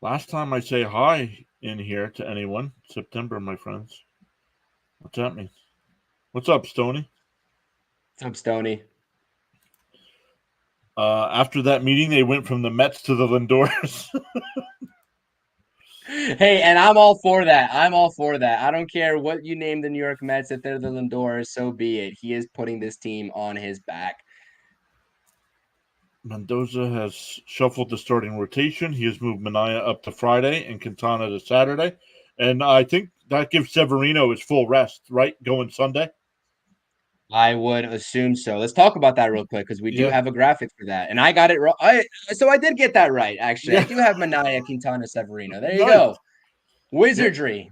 Last time I say hi in here to anyone, September, my friends. What's that mean? What's up, Stoney? What's up, Stoney? After that meeting, they went from the Mets to the Lindors. Hey, and I'm all for that. I don't care what you name the New York Mets. If they're the Lindors, so be it. He is putting this team on his back. Mendoza has shuffled the starting rotation. He has moved Manaea up to Friday and Quintana to Saturday. And I think that gives Severino his full rest, right? Going Sunday. I would assume so. Let's talk about that real quick because we do have a graphic for that. And I got it right. So I did get that right, actually. I do have Manaea, Quintana, Severino. There you go. Wizardry.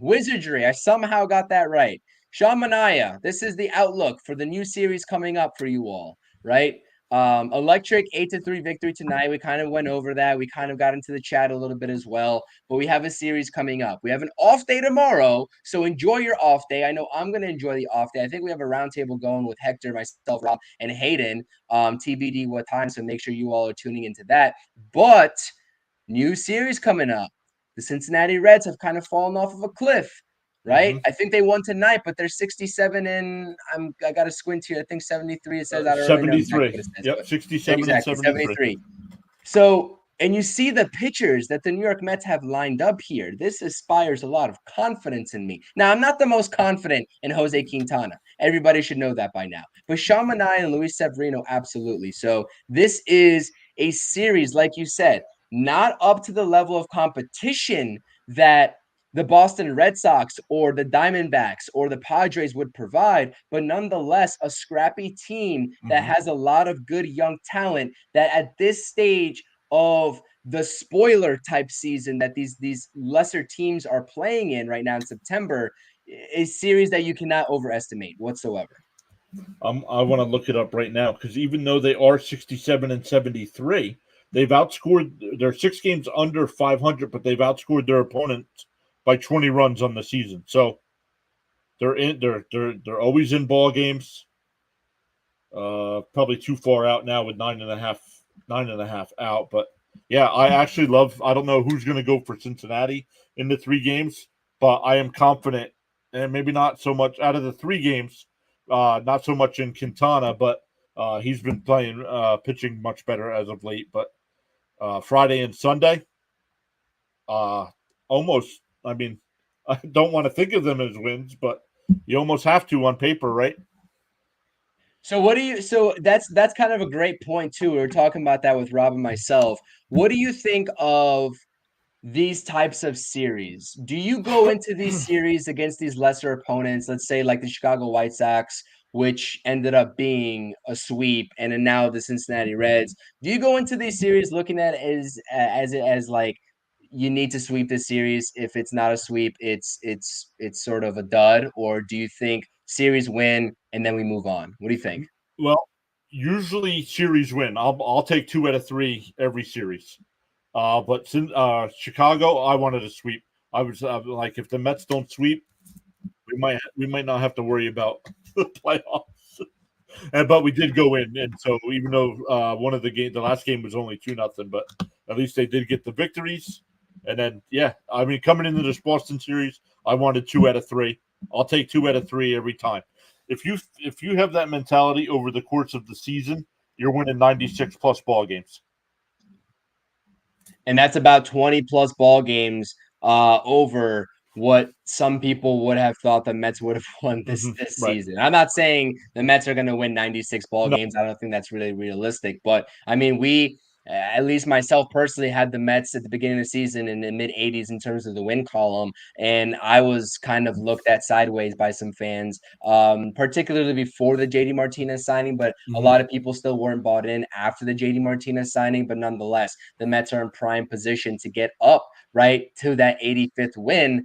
I somehow got that right. Sean Manaea, this is the outlook for the new series coming up for you all, right? Electric 8-3 victory tonight. We kind of went over that. We kind of got into the chat a little bit as well, but we have a series coming up. We have an off day tomorrow, so enjoy your off day. I know I'm going to enjoy the off day. I think we have a roundtable going with Hector, myself, Rob, and Hayden. TBD what time, so make sure you all are tuning into that. But new series coming up. The Cincinnati Reds have kind of fallen off of a cliff, right? Mm-hmm. I think they won tonight, but they're 67 and I got to squint here. I think 73. It says I don't 73. really know exactly what it says. Yep, 67 exactly, and 73. So, and you see the pitchers that the New York Mets have lined up here. This inspires a lot of confidence in me. Now, I'm not the most confident in Jose Quintana. Everybody should know that by now. But Sean Manaea and Luis Severino, absolutely. So this is a series, like you said, not up to the level of competition that the Boston Red Sox or the Diamondbacks or the Padres would provide, but nonetheless, a scrappy team that has a lot of good young talent that at this stage of the spoiler type season that these lesser teams are playing in right now in September, a series that you cannot overestimate whatsoever. I want to look it up right now because even though they are 67 and 73, they've outscored. They're 6 games under 500, but they've outscored their opponents by 20 runs on the season. So they're in. They're always in ball games. Probably too far out now with 9.5 out. But yeah, I actually love. I don't know who's going to go for Cincinnati in the 3 games, but I am confident, and maybe not so much out of the 3 games. Not so much in Quintana, but he's been playing pitching much better as of late. But Friday and Sunday, almost. I mean, I don't want to think of them as wins, but you almost have to on paper, right? So what do you so that's kind of a great point too. We were talking about that with Rob and myself. What do you think of these types of series? Do you go into these series against these lesser opponents, let's say like the Chicago White Sox, which ended up being a sweep, and then now the Cincinnati Reds? Do you go into these series looking at it as like you need to sweep this series? If it's not a sweep, it's sort of a dud, or do you think series win and then we move on? What do you think? Well, usually series win. I'll take 2 out of 3 every series. But since Chicago, I wanted to sweep. I was like, if the Mets don't sweep, we might not have to worry about the playoffs. But we did go in, and so even though one of the last game was only 2-0, but at least they did get the victories. And then yeah, I mean, coming into this Boston series, I wanted 2 out of 3. I'll take 2 out of 3 every time. If you have that mentality over the course of the season, you're winning 96 plus ball games. And that's about 20 plus ball games over what some people would have thought the Mets would have won this Right. season. I'm not saying the Mets are going to win 96 ball No. games. I don't think that's really realistic. But I mean, we, at least myself personally, had the Mets at the beginning of the season in the mid 80s in terms of the win column, and I was kind of looked at sideways by some fans, particularly before the JD Martinez signing. But a lot of people still weren't bought in after the JD Martinez signing. But nonetheless, the Mets are in prime position to get up right to that 85th win.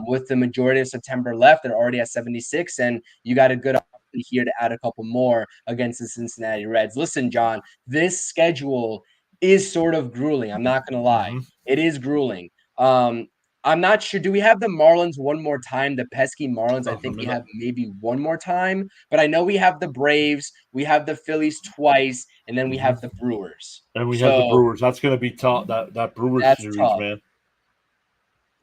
With the majority of September left, they're already at 76, and you got a good opportunity here to add a couple more against the Cincinnati Reds. Listen, John, this schedule is sort of grueling. I'm not going to lie. It is grueling. Um, I'm not sure. Do we have the Marlins one more time? The pesky Marlins. I think we have maybe one more time, but I know we have the Braves, we have the Phillies twice, and then we have the Brewers. And we have the So Brewers. That's going to be tough. That Brewers that's series, tough. man.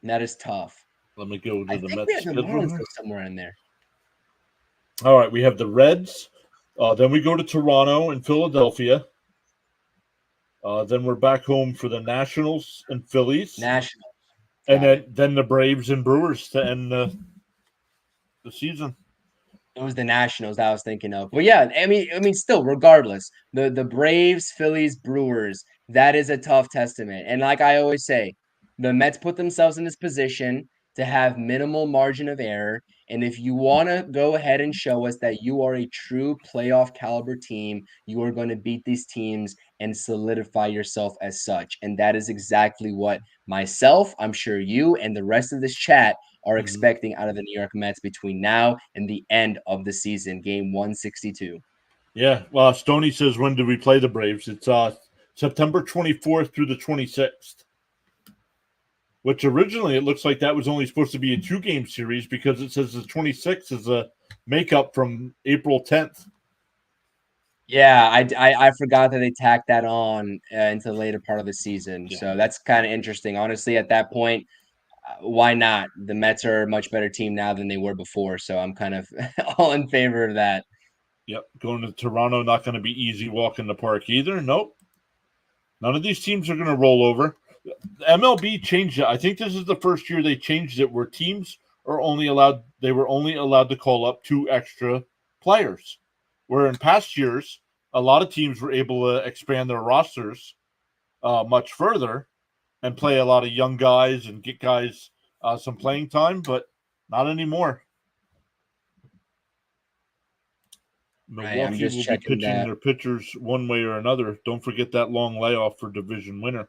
That is tough. Let me go to I the think we Mets have the schedule Marlins here. though somewhere in there. All right, we have the Reds. Then we go to Toronto and Philadelphia. Then we're back home for the Nationals and Phillies, Nationals. and Got it. then the Braves and Brewers to end the season. It was the Nationals that I was thinking of. But yeah, I mean, still, regardless, the Braves, Phillies, Brewers, that is a tough testament. And like I always say, the Mets put themselves in this position to have minimal margin of error. And if you want to go ahead and show us that you are a true playoff caliber team, you are going to beat these teams and solidify yourself as such. And that is exactly what myself, I'm sure you, and the rest of this chat are expecting out of the New York Mets between now and the end of the season, game 162. Yeah, well, Stoney says, when do we play the Braves? It's September 24th through the 26th, which originally it looks like that was only supposed to be a 2-game series because it says the 26th is a makeup from April 10th. Yeah, I forgot that they tacked that on into the later part of the season. Yeah. So that's kind of interesting. Honestly, at that point, why not? The Mets are a much better team now than they were before. So I'm kind of all in favor of that. Yep, going to Toronto, not going to be easy walk in the park either. Nope. None of these teams are going to roll over. The MLB changed it. I think this is the first year they changed it where teams were only allowed to call up 2 extra players. Where in past years, a lot of teams were able to expand their rosters much further and play a lot of young guys and get guys some playing time, but not anymore. Right, I'm Milwaukee just will be checking pitching that. their pitchers one way or another. Don't forget that long layoff for division winner.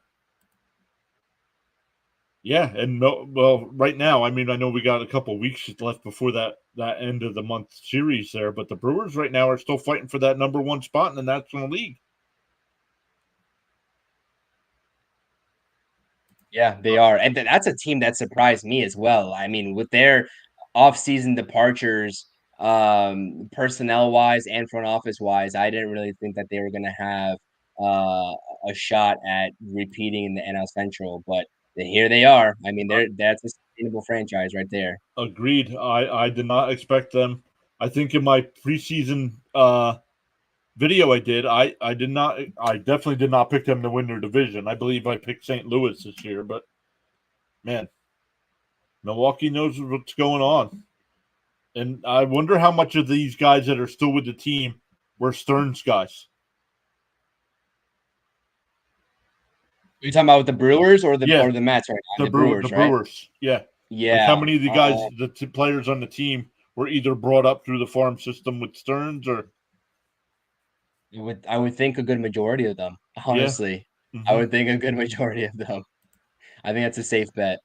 Yeah, and no, well, right now, I mean, I know we got a couple weeks left before that end of the month series there, but the Brewers right now are still fighting for that number one spot in the National League. Yeah, they are. And that's a team that surprised me as well. I mean, with their off-season departures, personnel-wise and front office-wise, I didn't really think that they were going to have a shot at repeating in the NL Central, but here they are. I mean, that's a sustainable franchise right there. Agreed. I did not expect them. I think in my preseason video I definitely did not pick them to win their division. I believe I picked St. Louis this year, but man, Milwaukee knows what's going on. And I wonder how much of these guys that are still with the team were Stearns guys. Are you talking about with the Brewers or the Yeah, Mets right now? the The Brewers, right? Brewers. Yeah. Like how Yeah. many of the guys, players on the team were either brought up through the farm system with Stearns or I would think a good majority of them, yeah. honestly. I Mm-hmm. would think a good majority of them. I think that's a safe bet.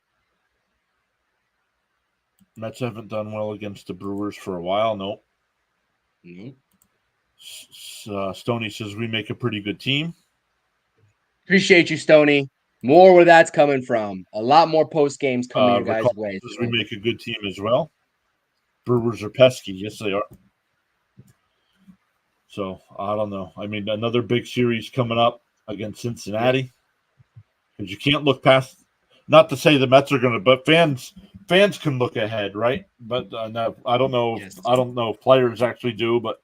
Mets haven't done well against the Brewers for a while. Nope. Mhm. Stoney says we make a pretty good team. Appreciate you, Stony. More where that's coming from. A lot more post games coming your guys' Ricardo way. says we So. make a good team as well. Brewers are pesky. Yes, they are. So I don't know. I mean, another big series coming up against Cincinnati because you can't look past. Not to say the Mets are going to, but fans can look ahead, right? But no, I don't know. Yes. I don't know if players actually do, but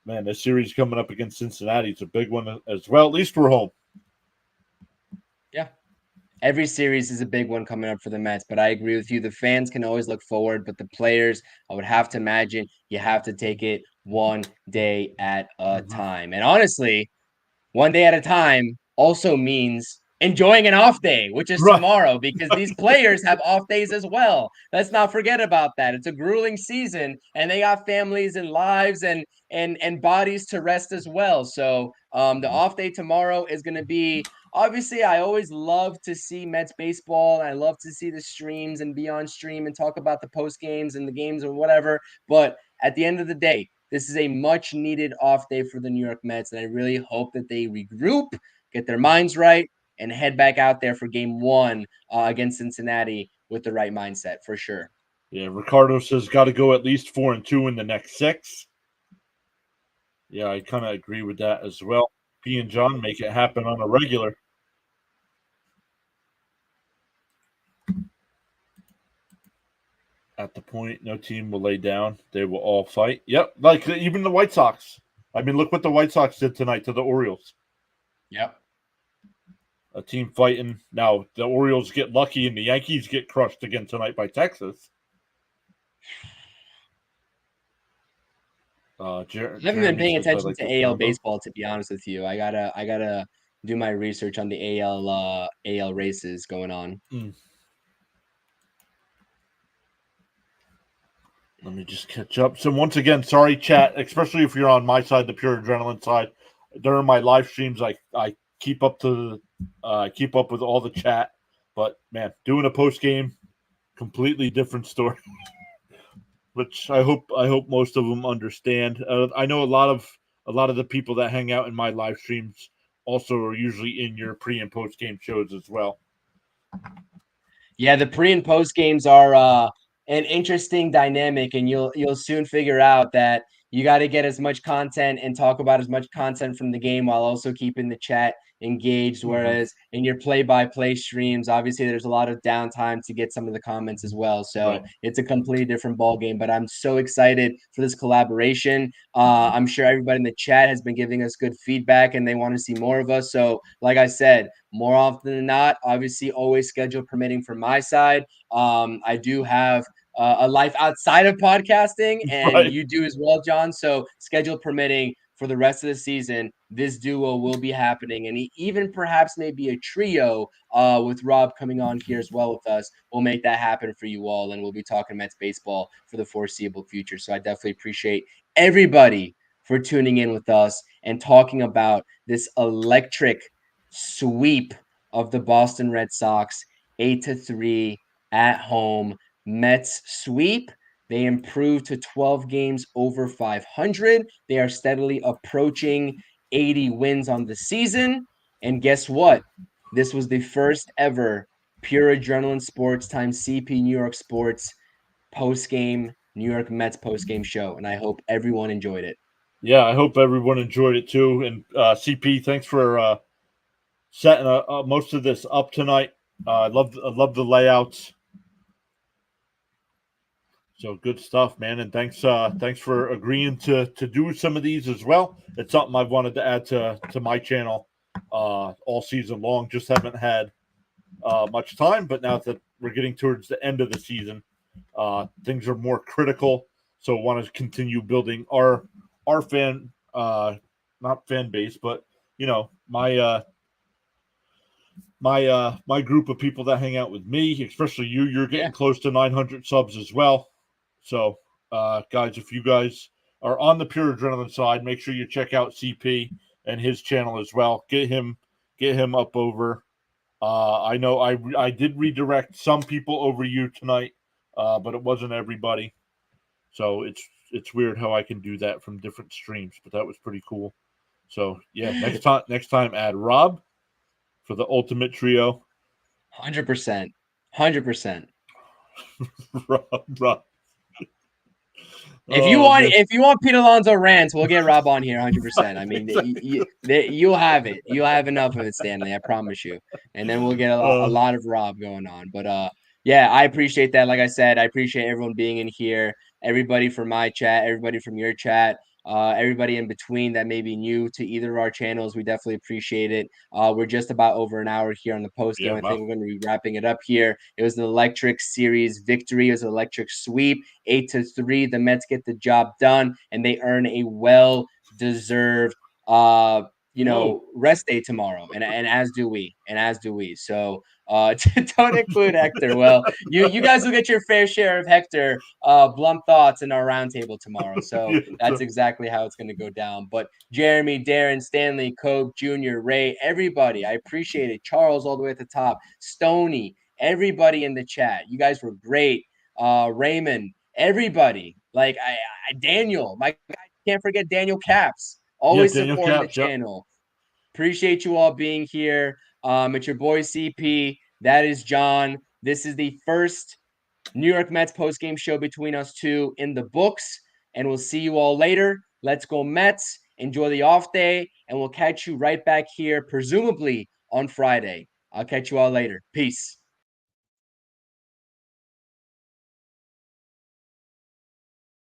man, this series coming up against Cincinnati, it's a big one as well. At least we're home. Yeah. Every series is a big one coming up for the Mets, but I agree with you. The fans can always look forward, but the players, I would have to imagine you have to take it one day at a Mm-hmm. time. And honestly, one day at a time also means enjoying an off day, which is Right. tomorrow, because these players have off days as well. Let's not forget about that. It's a grueling season, and they got families and lives and bodies to rest as well. So the off day tomorrow is going to be. Obviously, I always love to see Mets baseball, and I love to see the streams and be on stream and talk about the post games and the games or whatever. But at the end of the day, this is a much needed off day for the New York Mets, and I really hope that they regroup, get their minds right, and head back out there for game one against Cincinnati with the right mindset for sure. Yeah, Ricardo says got to go at least 4-2 in the next 6. Yeah, I kind of agree with that as well. P and John make it happen on a regular. At the point, no team will lay down. They will all fight. Yep, like even the White Sox. I mean, look what the White Sox did tonight to the Orioles. Yep. A team fighting. Now, the Orioles get lucky and the Yankees get crushed again tonight by Texas. I haven't been Jeremy paying says, I attention like to the AL combo. baseball, to be honest with you. I gotta do my research on the AL races going on. Mm. Let me just catch up. So once again, sorry, chat, especially if you're on my side, the pure adrenaline side. During my live streams, I keep up to keep up with all the chat. But man, doing a post game, completely different story. Which I hope most of them understand. I know a lot of the people that hang out in my live streams also are usually in your pre and post game shows as well. Yeah, the pre and post games are an interesting dynamic, and you'll soon figure out that you got to get as much content and talk about as much content from the game while also keeping the chat engaged. Mm-hmm. Whereas in your play-by-play streams, obviously there's a lot of downtime to get some of the comments as well. So Right. it's a completely different ball game. But I'm so excited for this collaboration. I'm sure everybody in the chat has been giving us good feedback, and they want to see more of us. So, like I said, more often than not, obviously always schedule permitting from my side. I do have a life outside of podcasting, and Right. you do as well, John. So schedule permitting for the rest of the season, this duo will be happening, and even perhaps maybe a trio with Rob coming on here as well with us. We'll make that happen for you all, and we'll be talking Mets baseball for the foreseeable future. So I definitely appreciate everybody for tuning in with us and talking about this electric sweep of the Boston Red Sox 8-3 at home. Mets sweep. They improved to 12 games over 500. They are steadily approaching 80 wins on the season. And guess what? This was the first ever Pure Adrenaline Sports times CP New York Sports post-game New York Mets post-game show. And I hope everyone enjoyed it. Yeah, I hope everyone enjoyed it too. And CP, thanks for setting most of this up tonight. I love the layouts. So good stuff, man. And thanks for agreeing to do some of these as well. It's something I've wanted to add to my channel all season long. Just haven't had much time, but now that we're getting towards the end of the season, things are more critical. So want to continue building our fan not fan base, but you know, my group of people that hang out with me, especially you. You're getting close to 900 subs as well. So, guys, if you guys are on the Pure Adrenaline side, make sure you check out CP and his channel as well. Get him up over. I know I did redirect some people over you tonight, but it wasn't everybody. So it's weird how I can do that from different streams, but that was pretty cool. So yeah, next time add Rob for the ultimate trio. 100%. 100%. Rob. If you want Pete Alonso rants, we'll get Rob on here 100%. I mean, you'll have it. You'll have enough of it, Stanley. I promise you. And then we'll get a lot of Rob going on. But yeah, I appreciate that. Like I said, I appreciate everyone being in here. Everybody from my chat, everybody from your chat, everybody in between that may be new to either of our channels. We definitely appreciate it. We're just about over an hour here on the post game. I think we're going to be wrapping it up here. It was an electric series victory. It was an electric sweep. 8-3. The Mets get the job done, and they earn a well-deserved rest day tomorrow. And as do we. So don't include Hector. Well, you guys will get your fair share of Hector blunt thoughts in our roundtable tomorrow. So that's exactly how it's going to go down. But Jeremy, Darren, Stanley, Cope, Jr., Ray, everybody, I appreciate it. Charles all the way at the top, Stony, everybody in the chat. You guys were great. Raymond, everybody. Like Daniel, my guy, can't forget Daniel Caps. Always supporting the channel. Appreciate you all being here. It's your boy CP. That is John. This is the first New York Mets post-game show between us two in the books. And we'll see you all later. Let's go Mets. Enjoy the off day. And we'll catch you right back here, presumably on Friday. I'll catch you all later. Peace.